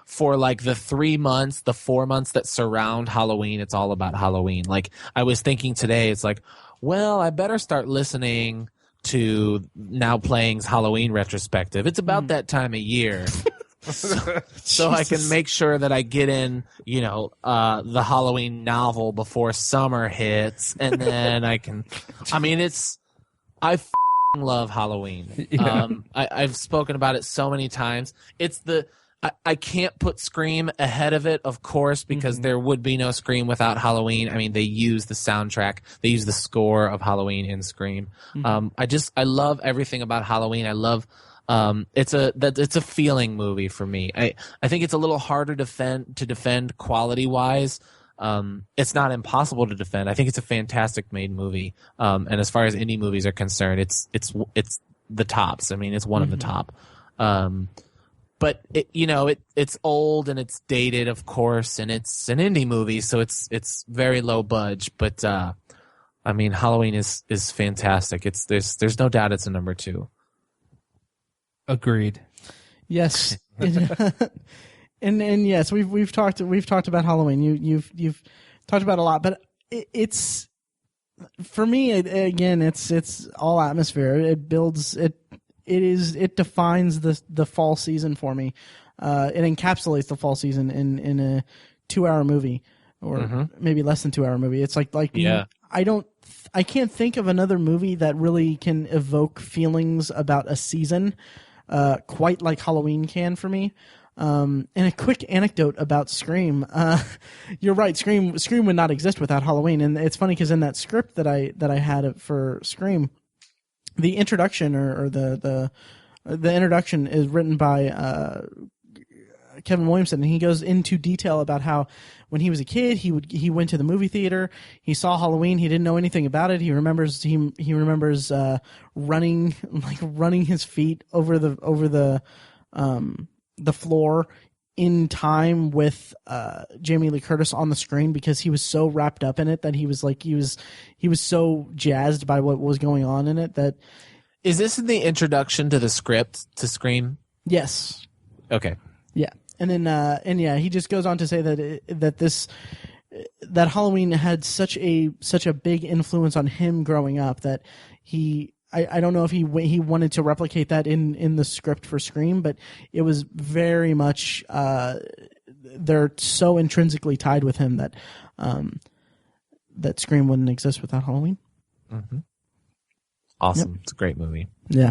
Speaker 3: for like the 4 months that surround Halloween, it's all about Halloween. Like I was thinking today, it's like, well, I better start listening to Now Playing's Halloween retrospective. It's about that time of year. So I can make sure that I get in, the Halloween novel before summer hits, and then I love Halloween.
Speaker 2: Yeah.
Speaker 3: I've spoken about it so many times. I can't put Scream ahead of it, of course, because there would be no Scream without Halloween. I mean, they use the soundtrack, they use the score of Halloween in Scream. I love everything about Halloween. I love. It's a feeling movie for me. I think it's a little harder to defend quality wise. It's not impossible to defend. I think it's a fantastic made movie. And as far as indie movies are concerned, it's the tops. I mean, it's one of the top. But it's old and it's dated, of course, and it's an indie movie, so it's very low budge. But I mean, Halloween is fantastic. There's no doubt it's a number 2.
Speaker 2: Agreed.
Speaker 1: Yes, and yes, we've talked about Halloween. You've talked about it a lot, but it's for me again. It's all atmosphere. It builds it. It defines the fall season for me. It encapsulates the fall season in a 2-hour movie, or maybe less than 2-hour movie. It's like
Speaker 3: yeah.
Speaker 1: I can't think of another movie that really can evoke feelings about a season quite like Halloween can for me. And a quick anecdote about Scream. You're right, Scream would not exist without Halloween. And it's funny because in that script that I had for Scream, the introduction or the introduction is written by Kevin Williamson, and he goes into detail about how when he was a kid, he went to the movie theater, he saw Halloween, he didn't know anything about it. He remembers running his feet over the floor in time with Jamie Lee Curtis on the screen because he was so wrapped up in it that he was so jazzed by what was going on in it. That
Speaker 3: is this in the introduction to the script to Scream?
Speaker 1: Yes.
Speaker 3: Okay.
Speaker 1: Yeah. And then he just goes on to say that Halloween had such a big influence on him growing up that I don't know if he wanted to replicate that in the script for Scream, but it was very much they're so intrinsically tied with him that that Scream wouldn't exist without Halloween.
Speaker 3: Mm-hmm. Awesome.
Speaker 1: Yep.
Speaker 3: It's a great movie.
Speaker 1: Yeah.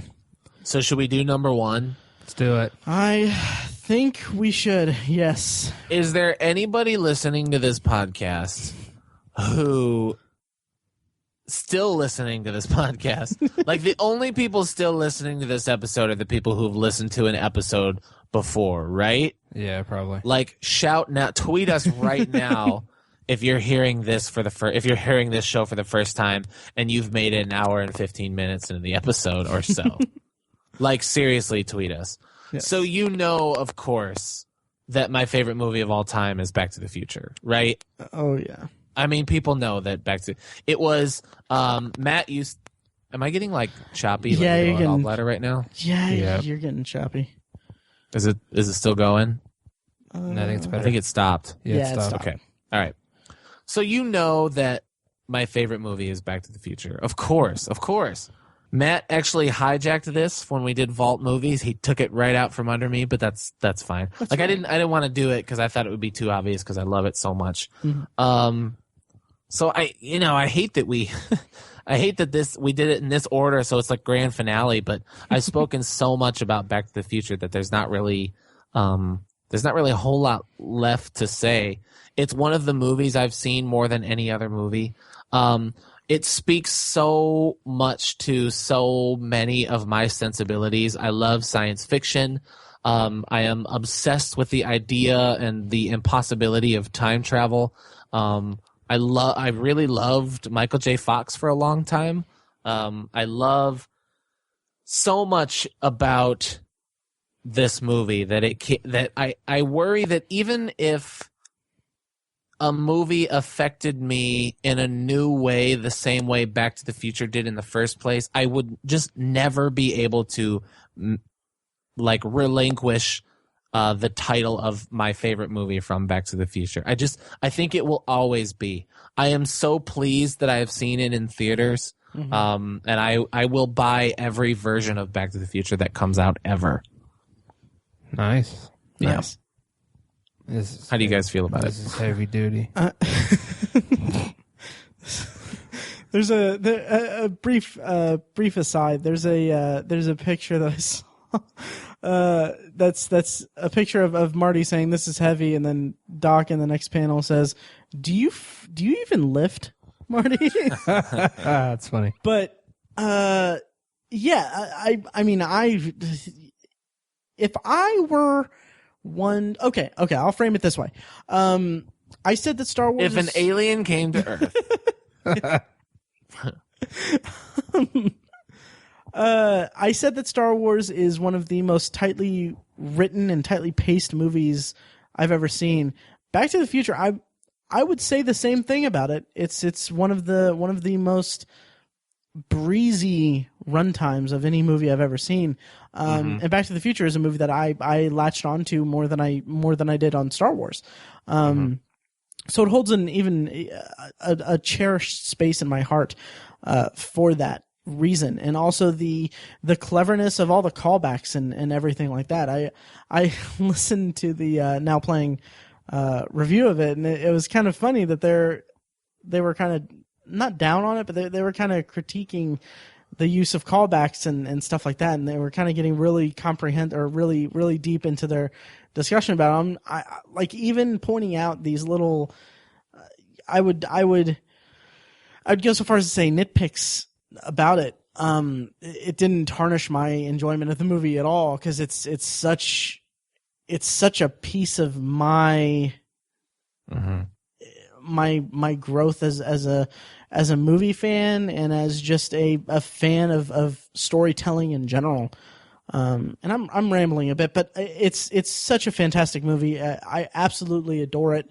Speaker 3: So should we do number 1?
Speaker 2: Let's do it.
Speaker 1: I think we should. Yes.
Speaker 3: Is there anybody listening to this podcast who still listening to this podcast? Like the only people still listening to this episode are the people who've listened to an episode before, right?
Speaker 2: Yeah, probably.
Speaker 3: Like shout now, tweet us right now if you're hearing this if you're hearing this show for the first time and you've made it an hour and 15 minutes into the episode or so. Like seriously, tweet us. Yes. So of course, that my favorite movie of all time is Back to the Future, right?
Speaker 1: Oh yeah.
Speaker 3: I mean, people know that it was Matt used. Am I getting like choppy?
Speaker 1: Yeah,
Speaker 3: like,
Speaker 1: you're getting
Speaker 3: all right now.
Speaker 1: Yeah, you're getting choppy.
Speaker 3: Is it still going?
Speaker 2: No, I think it's better.
Speaker 3: I think it stopped.
Speaker 2: Yeah, it stopped.
Speaker 3: Okay, all right. So that my favorite movie is Back to the Future. Of course. Matt actually hijacked this when we did Vault Movies. He took it right out from under me, but that's fine. That's like fine. I didn't want to do it because I thought it would be too obvious because I love it so much. Mm-hmm. So I hate that we we did it in this order, so it's like grand finale. But I've spoken so much about Back to the Future that there's not really a whole lot left to say. It's one of the movies I've seen more than any other movie. It speaks so much to so many of my sensibilities. I love science fiction. I am obsessed with the idea and the impossibility of time travel. I really loved Michael J. Fox for a long time. I love so much about this movie that I worry that even if a movie affected me in a new way, the same way Back to the Future did in the first place, I would just never be able to relinquish the title of my favorite movie from Back to the Future. I think it will always be. I am so pleased that I have seen it in theaters, and I will buy every version of Back to the Future that comes out ever.
Speaker 2: Nice.
Speaker 3: Yes. How do you guys feel about it?
Speaker 2: This is heavy duty.
Speaker 1: There's a brief aside. There's a picture that I saw. That's a picture of Marty saying this is heavy, and then Doc in the next panel says, "Do you even lift, Marty?"
Speaker 2: That's funny.
Speaker 1: But yeah, I mean, if I were one, okay, I'll frame it this way. I said that Star Wars.
Speaker 3: If an alien came to Earth.
Speaker 1: I said that Star Wars is one of the most tightly written and tightly paced movies I've ever seen. Back to the Future, I would say the same thing about it. It's one of the most breezy runtimes of any movie I've ever seen. And Back to the Future is a movie that I latched onto more than I did on Star Wars. So it holds a cherished space in my heart for that reason, and also the cleverness of all the callbacks and everything like that. I listened to the now playing review of it, and it was kind of funny that they were kind of not down on it, but they were kind of critiquing the use of callbacks and stuff like that, and they were kind of getting really really deep into their discussion about them. I like even pointing out these little. I would go so far as to say nitpicks about it. It didn't tarnish my enjoyment of the movie at all, because it's such a piece of my my growth as a movie fan and as just a fan of storytelling in general. And I'm rambling a bit, but it's such a fantastic movie. I absolutely adore it.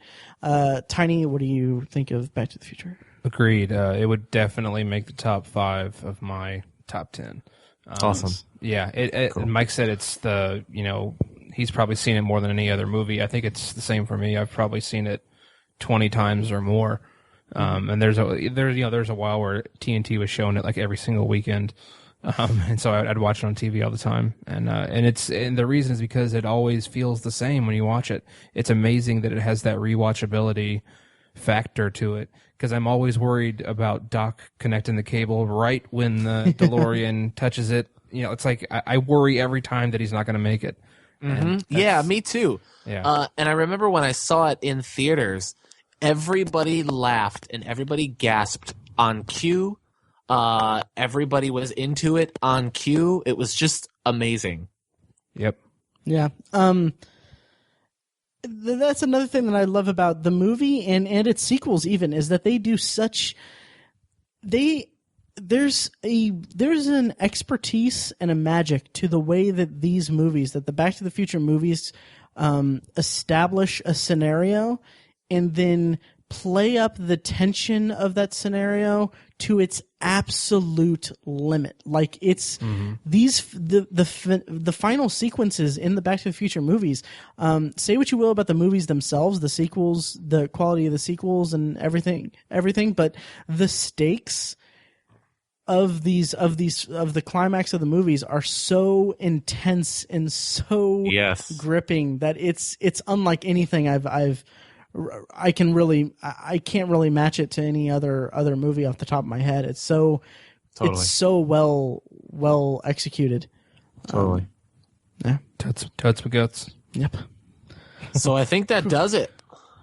Speaker 1: Tiny, what do you think of Back to the Future?
Speaker 2: Agreed. It would definitely make the top 5 of my top 10.
Speaker 3: Awesome.
Speaker 2: Yeah. Cool. Mike said it's he's probably seen it more than any other movie. I think it's the same for me. I've probably seen it 20 times or more. And there's a while where TNT was showing it like every single weekend. And so I'd watch it on TV all the time. And the reason is because it always feels the same when you watch it. It's amazing that it has that rewatchability factor to it, because I'm always worried about Doc connecting the cable right when the DeLorean touches it. It's like I worry every time that he's not going to make it.
Speaker 3: Yeah, me too.
Speaker 2: Yeah.
Speaker 3: And I remember when I saw it in theaters, everybody laughed and everybody gasped on cue. Everybody was into it on cue. It was just amazing.
Speaker 2: Yep.
Speaker 1: Yeah. That's another thing that I love about the movie and its sequels even, is that they do such there's an expertise and a magic to the way that these movies, that the Back to the Future movies establish a scenario and then play up the tension of that scenario to its absolute limit. Like it's the final sequences in the Back to the Future movies. Say what you will about the movies themselves, the sequels, the quality of the sequels, and everything. But the stakes of the climax of the movies are so intense and so gripping that it's unlike anything I can't really match it to any other movie off the top of my head. It's so well executed.
Speaker 3: Totally.
Speaker 2: Yeah. Totes my guts.
Speaker 1: Yep.
Speaker 3: So I think that does it.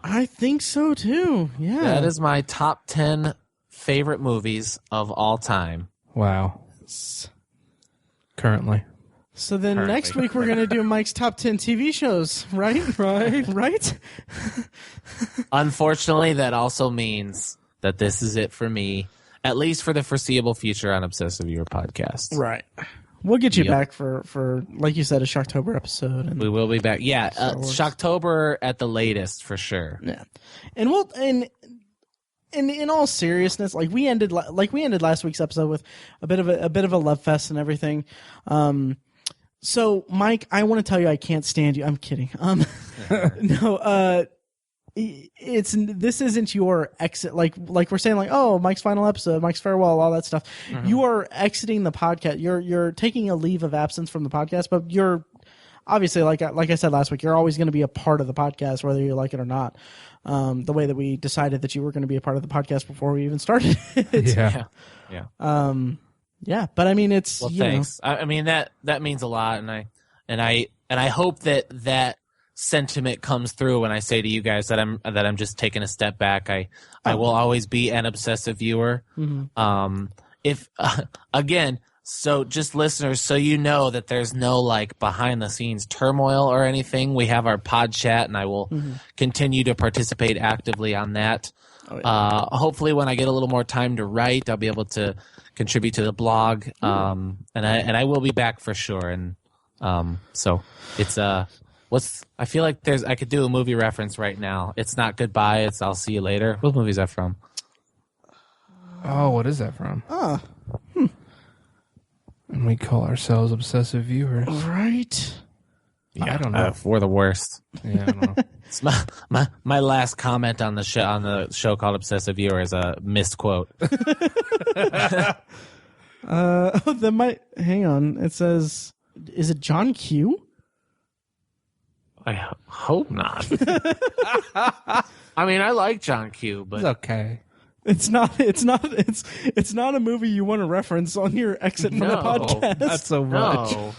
Speaker 1: I think so too. Yeah.
Speaker 3: That is my top 10 favorite movies of all time.
Speaker 2: Wow. Currently.
Speaker 1: So then
Speaker 3: Currently.
Speaker 1: next week we're going to do Mike's top 10 TV shows, right? Right?
Speaker 3: Unfortunately, that also means that this is it for me, at least for the foreseeable future on Obsessive Viewer Podcast.
Speaker 1: Right. We'll get you
Speaker 3: Yep.
Speaker 1: back for, like you said, a Shocktober episode. And
Speaker 3: We will be back. Yeah, Shocktober at the latest for sure.
Speaker 1: yeah. And we'll and in all seriousness, like we ended last week's episode with a bit of a love fest and everything. So Mike, I want to tell you I can't stand you. I'm kidding. No, this isn't your exit. Like we're saying, like, oh, Mike's final episode, Mike's farewell, all that stuff. Mm-hmm. You are exiting the podcast. You're taking a leave of absence from the podcast, but you're obviously, like I said last week, you're always going to be a part of the podcast, whether you like it or not. The way that we decided that you were going to be a part of the podcast before we even started.
Speaker 2: Yeah.
Speaker 1: Yeah, but I mean, it's
Speaker 3: thanks. I mean that means a lot, and I hope that sentiment comes through when I say to you guys that I'm just taking a step back. I will always be an obsessive viewer. Mm-hmm. If again, so just listeners, so you know that there's no like behind the scenes turmoil or anything. We have our pod chat, and I will continue to participate actively on that. Oh, yeah. Hopefully, when I get a little more time to write, I'll be able to contribute to the blog, and I will be back for sure. And so it's I feel like I could do a movie reference right now. It's not goodbye. It's I'll see you later. What movie is that from?
Speaker 2: Oh, what is that from? And we call ourselves obsessive viewers,
Speaker 1: right?
Speaker 3: Yeah,
Speaker 2: I don't know.
Speaker 3: We're the worst.
Speaker 2: Yeah, I don't know.
Speaker 3: It's my last comment on the show called Obsessive Viewer is a missed quote.
Speaker 1: Hang on. It says, is it John Q?
Speaker 3: I hope not. I mean, I like John Q, but
Speaker 2: It's okay.
Speaker 1: It's not a movie you want to reference on your exit from the podcast.
Speaker 2: Not so much.
Speaker 3: no.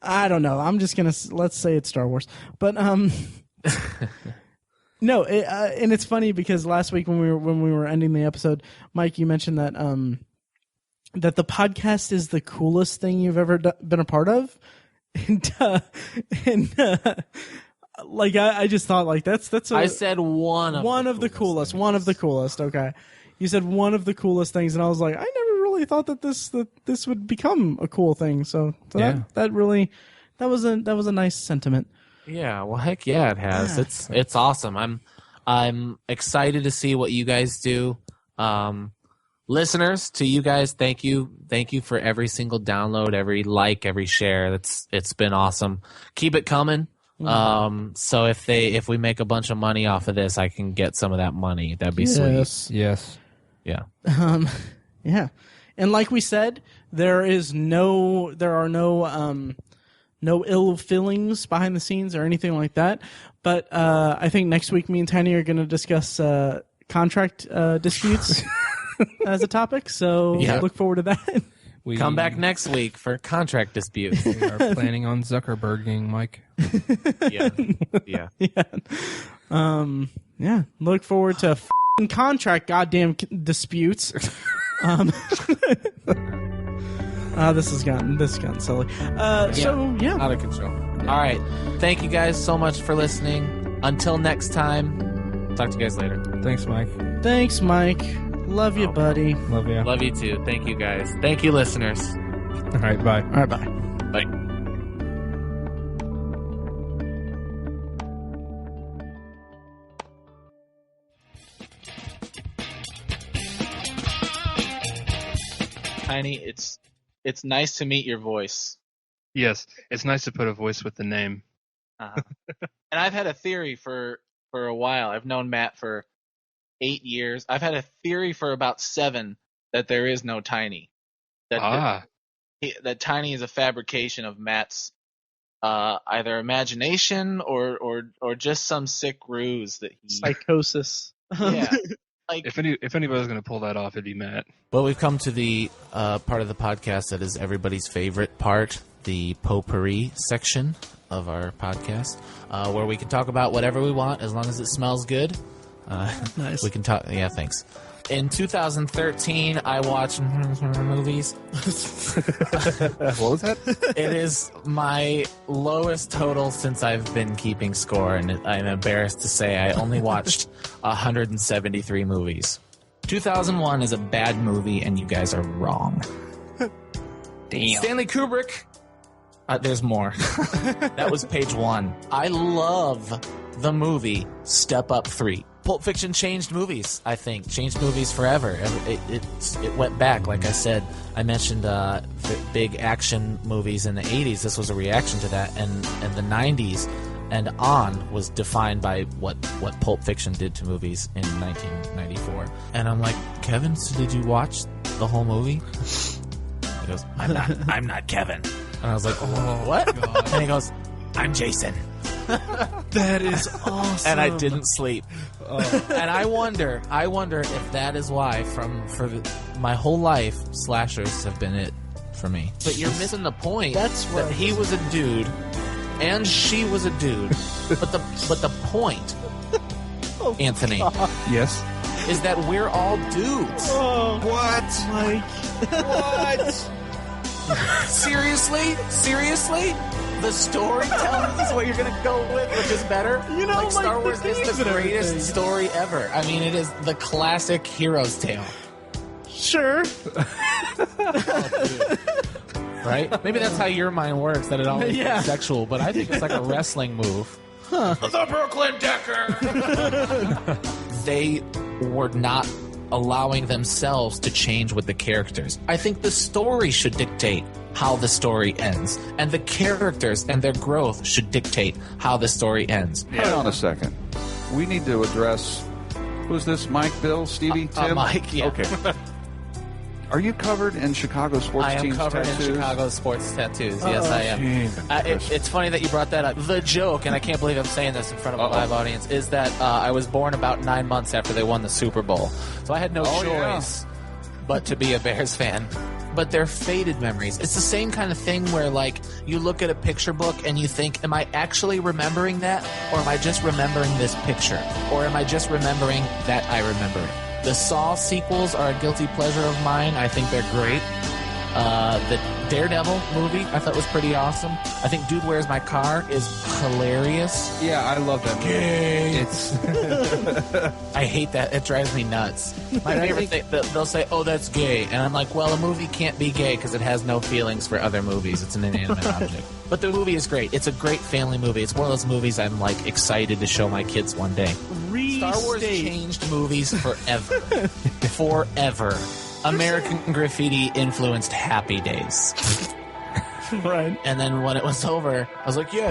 Speaker 1: I don't know. I'm just gonna let's say it's Star Wars, but no. And it's funny because last week when we were ending the episode, Mike, you mentioned that that the podcast is the coolest thing you've ever been a part of, and like I just thought like that's
Speaker 3: I said one of
Speaker 1: the coolest. Okay, you said one of the coolest things, and I was like, I never really thought that this would become a cool thing. So
Speaker 2: yeah.
Speaker 1: that was a nice sentiment.
Speaker 3: Yeah, well, heck yeah, it has. Yeah. It's awesome. I'm excited to see what you guys do. Listeners, to you guys, thank you for every single download, every like, every share. It's been awesome. Keep it coming. So if we make a bunch of money off of this, I can get some of that money. That'd be sweet.
Speaker 2: Yes.
Speaker 3: Yeah.
Speaker 1: Yeah. And like we said, there are no ill feelings behind the scenes or anything like that. But I think next week me and Tiny are going to discuss contract disputes as a topic. So look forward to that.
Speaker 3: Come back next week for contract disputes.
Speaker 2: We are planning on Zuckerberging, Mike.
Speaker 3: Yeah.
Speaker 1: Yeah. Look forward to contract goddamn disputes. This has gotten silly. So yeah,
Speaker 3: out of control. All right, thank you guys so much for listening. Until next time, talk to you guys later.
Speaker 2: Thanks, Mike.
Speaker 1: Thanks, Mike. Love you, buddy.
Speaker 2: Love you.
Speaker 3: Love you too. Thank you guys. Thank you, listeners.
Speaker 2: All right, bye.
Speaker 1: All right, bye.
Speaker 3: Bye.
Speaker 4: Tiny, it's nice to meet your voice.
Speaker 5: Yes, it's nice to put a voice with the name.
Speaker 4: And I've had a theory for a while. I've known Matt for 8 years. I've had a theory for about 7 that there is no Tiny. That Tiny is a fabrication of Matt's either imagination or just some sick ruse that he
Speaker 1: psychosis.
Speaker 4: Yeah. Like,
Speaker 5: if anybody's going to pull that off, it'd be Matt.
Speaker 3: Well, we've come to the part of the podcast that is everybody's favorite part, the potpourri section of our podcast, where we can talk about whatever we want as long as it smells good.
Speaker 1: Nice.
Speaker 3: We can talk. Yeah, thanks. In 2013, I watched movies.
Speaker 5: What was that?
Speaker 3: It is my lowest total since I've been keeping score, and I'm embarrassed to say I only watched 173 movies. 2001 is a bad movie, and you guys are wrong.
Speaker 2: Damn.
Speaker 3: Stanley Kubrick. There's more. That was page 1. I love the movie Step Up 3. Pulp Fiction changed movies, I think. Changed movies forever. It went back, like I said. I mentioned big action movies in the 80s. This was a reaction to that. And the 90s and on was defined by what Pulp Fiction did to movies in 1994. And I'm like, Kevin, so did you watch the whole movie? He goes, I'm not Kevin. And I was like, what? God. And he goes, I'm Jason.
Speaker 1: That is awesome.
Speaker 3: And I didn't sleep. And I wonder if that is why my whole life, slashers have been it for me. But you're missing the point.
Speaker 1: That's
Speaker 3: that he was a dude and she was a dude. But the point, Anthony,
Speaker 5: Yes.
Speaker 3: is that we're all dudes.
Speaker 1: Oh, what? Mike. What?
Speaker 3: Seriously? The storytelling is what you're gonna go with, which is better.
Speaker 1: You know,
Speaker 3: like Star Wars is the greatest
Speaker 1: everything.
Speaker 3: story ever. I mean, it is the classic hero's tale,
Speaker 1: Sure.
Speaker 3: right? Maybe that's how your mind works. That it always
Speaker 1: Yeah.
Speaker 3: is sexual, but I think it's like a wrestling move. The Brooklyn Decker. They were not allowing themselves to change with the characters. I think the story should dictate how the story ends, and the characters and their growth should dictate how the story ends.
Speaker 6: Hold on a second. We need to address, who's this, Mike, Bill, Stevie, Tim?
Speaker 3: Mike, yeah.
Speaker 6: Okay. Are you covered in Chicago sports
Speaker 3: I am
Speaker 6: teams
Speaker 3: covered
Speaker 6: tattoos?
Speaker 3: in Chicago sports tattoos. Yes, I am.
Speaker 6: Gee,
Speaker 3: It's funny that you brought that up. The joke, and I can't believe I'm saying this in front of a live audience, is that I was born about 9 months after they won the Super Bowl. So I had no choice but to be a Bears fan. But they're faded memories. It's the same kind of thing where, like, you look at a picture book and you think, am I actually remembering that? Or am I just remembering this picture? Or am I just remembering that I remember it? The Saw sequels are a guilty pleasure of mine. I think they're great. The Daredevil movie I thought was pretty awesome. I think Dude, Where's My Car is hilarious.
Speaker 5: Yeah, I love that movie. It's
Speaker 3: I hate that. It drives me nuts. My favorite thing, they'll say, oh, that's gay. And I'm like, well, a movie can't be gay because it has no feelings for other movies. It's an inanimate object. But the movie is great. It's a great family movie. It's one of those movies I'm, like, excited to show my kids one day. Star Wars changed movies forever. Forever. American Graffiti influenced Happy Days.
Speaker 1: Right.
Speaker 3: And then when it was over, I was like, yeah,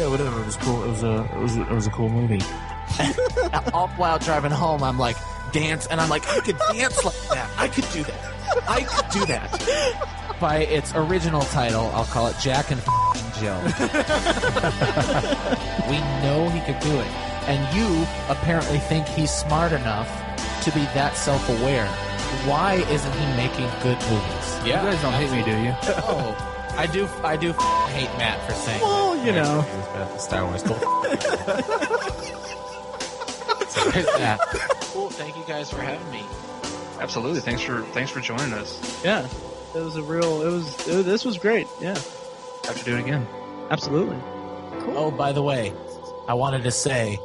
Speaker 3: whatever. It was cool. It was a cool movie. All while driving home, I'm like, dance, and I'm like, I could dance like that. I could do that. By its original title, I'll call it Jack and Jill. We know he could do it. And you apparently think he's smart enough to be that self-aware. Why isn't he making good movies?
Speaker 2: You guys don't hate me, do you?
Speaker 3: Oh, I do hate Matt for saying
Speaker 1: Well,
Speaker 3: that.
Speaker 1: you know.
Speaker 3: He was better than Star Wars. Cool. So there's that.
Speaker 4: Cool. Thank you guys for having me.
Speaker 5: absolutely. Thanks for joining us.
Speaker 1: Yeah. It was this was great. Yeah.
Speaker 5: Have to do it again.
Speaker 1: Absolutely.
Speaker 3: Oh, by the way, I wanted to say,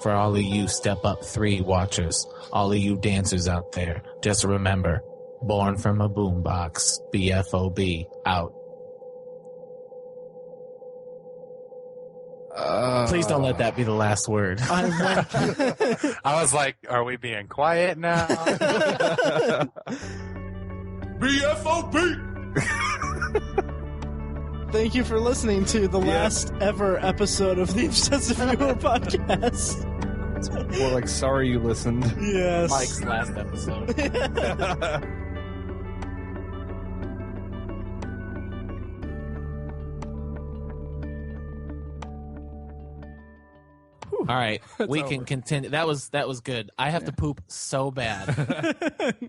Speaker 3: for all of you Step Up 3 watchers, all of you dancers out there, just remember, born from a boombox, BFOB, out. Please don't let that be the last word.
Speaker 7: I was like, are we being quiet now?
Speaker 3: BFOB!
Speaker 1: Thank you for listening to the last ever episode of the Obsessive Viewer podcast.
Speaker 5: More like, sorry you listened.
Speaker 1: Yes.
Speaker 3: Mike's last episode. All right, we can continue. That was good. I have to poop so bad,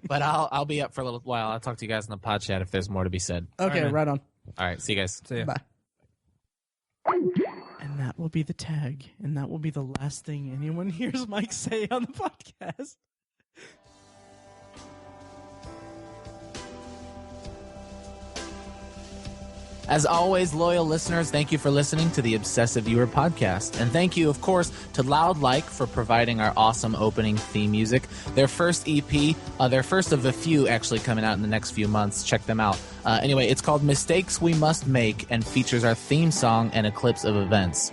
Speaker 3: but I'll be up for a little while. I'll talk to you guys in the pod chat if there's more to be said.
Speaker 1: Okay, right on.
Speaker 3: All right, see you guys.
Speaker 2: See ya.
Speaker 1: Bye. And that will be the tag, and that will be the last thing anyone hears Mike say on the podcast.
Speaker 3: As always, loyal listeners, thank you for listening to the Obsessive Viewer podcast. And thank you, of course, to Loud Like for providing our awesome opening theme music. Their first EP, their first of a few actually coming out in the next few months. Check them out. Anyway, it's called Mistakes We Must Make and features our theme song and a clips of events.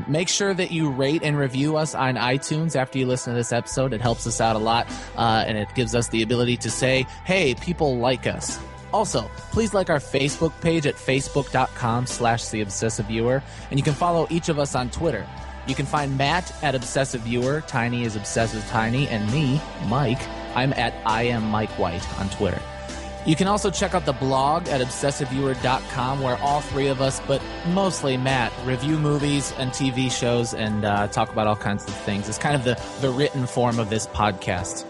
Speaker 3: Make sure that you rate and review us on iTunes after you listen to this episode. It helps us out a lot, and it gives us the ability to say, hey, people like us. Also, please like our Facebook page at facebook.com/The Obsessive Viewer, and you can follow each of us on Twitter. You can find Matt at Obsessive Viewer, Tiny is Obsessive Tiny, and me, Mike, I'm at I am Mike White on Twitter. You can also check out the blog at obsessiveviewer.com, where all three of us, but mostly Matt, review movies and TV shows and talk about all kinds of things. It's kind of the written form of this podcast.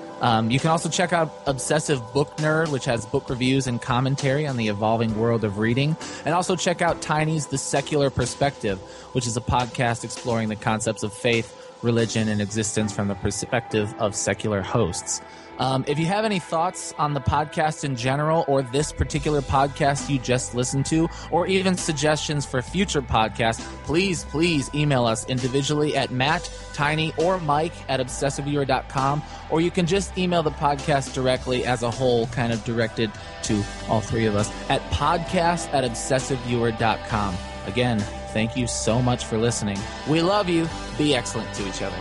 Speaker 3: You can also check out Obsessive Book Nerd, which has book reviews and commentary on the evolving world of reading. And also check out Tiny's The Secular Perspective, which is a podcast exploring the concepts of faith, religion, and existence from the perspective of secular hosts. If you have any thoughts on the podcast in general, or this particular podcast you just listened to, or even suggestions for future podcasts, please email us individually at Matt, Tiny, or Mike at obsessiveviewer.com, or you can just email the podcast directly as a whole, kind of directed to all three of us, at podcast@obsessiveviewer.com. Again, thank you so much for listening. We love you. Be excellent to each other.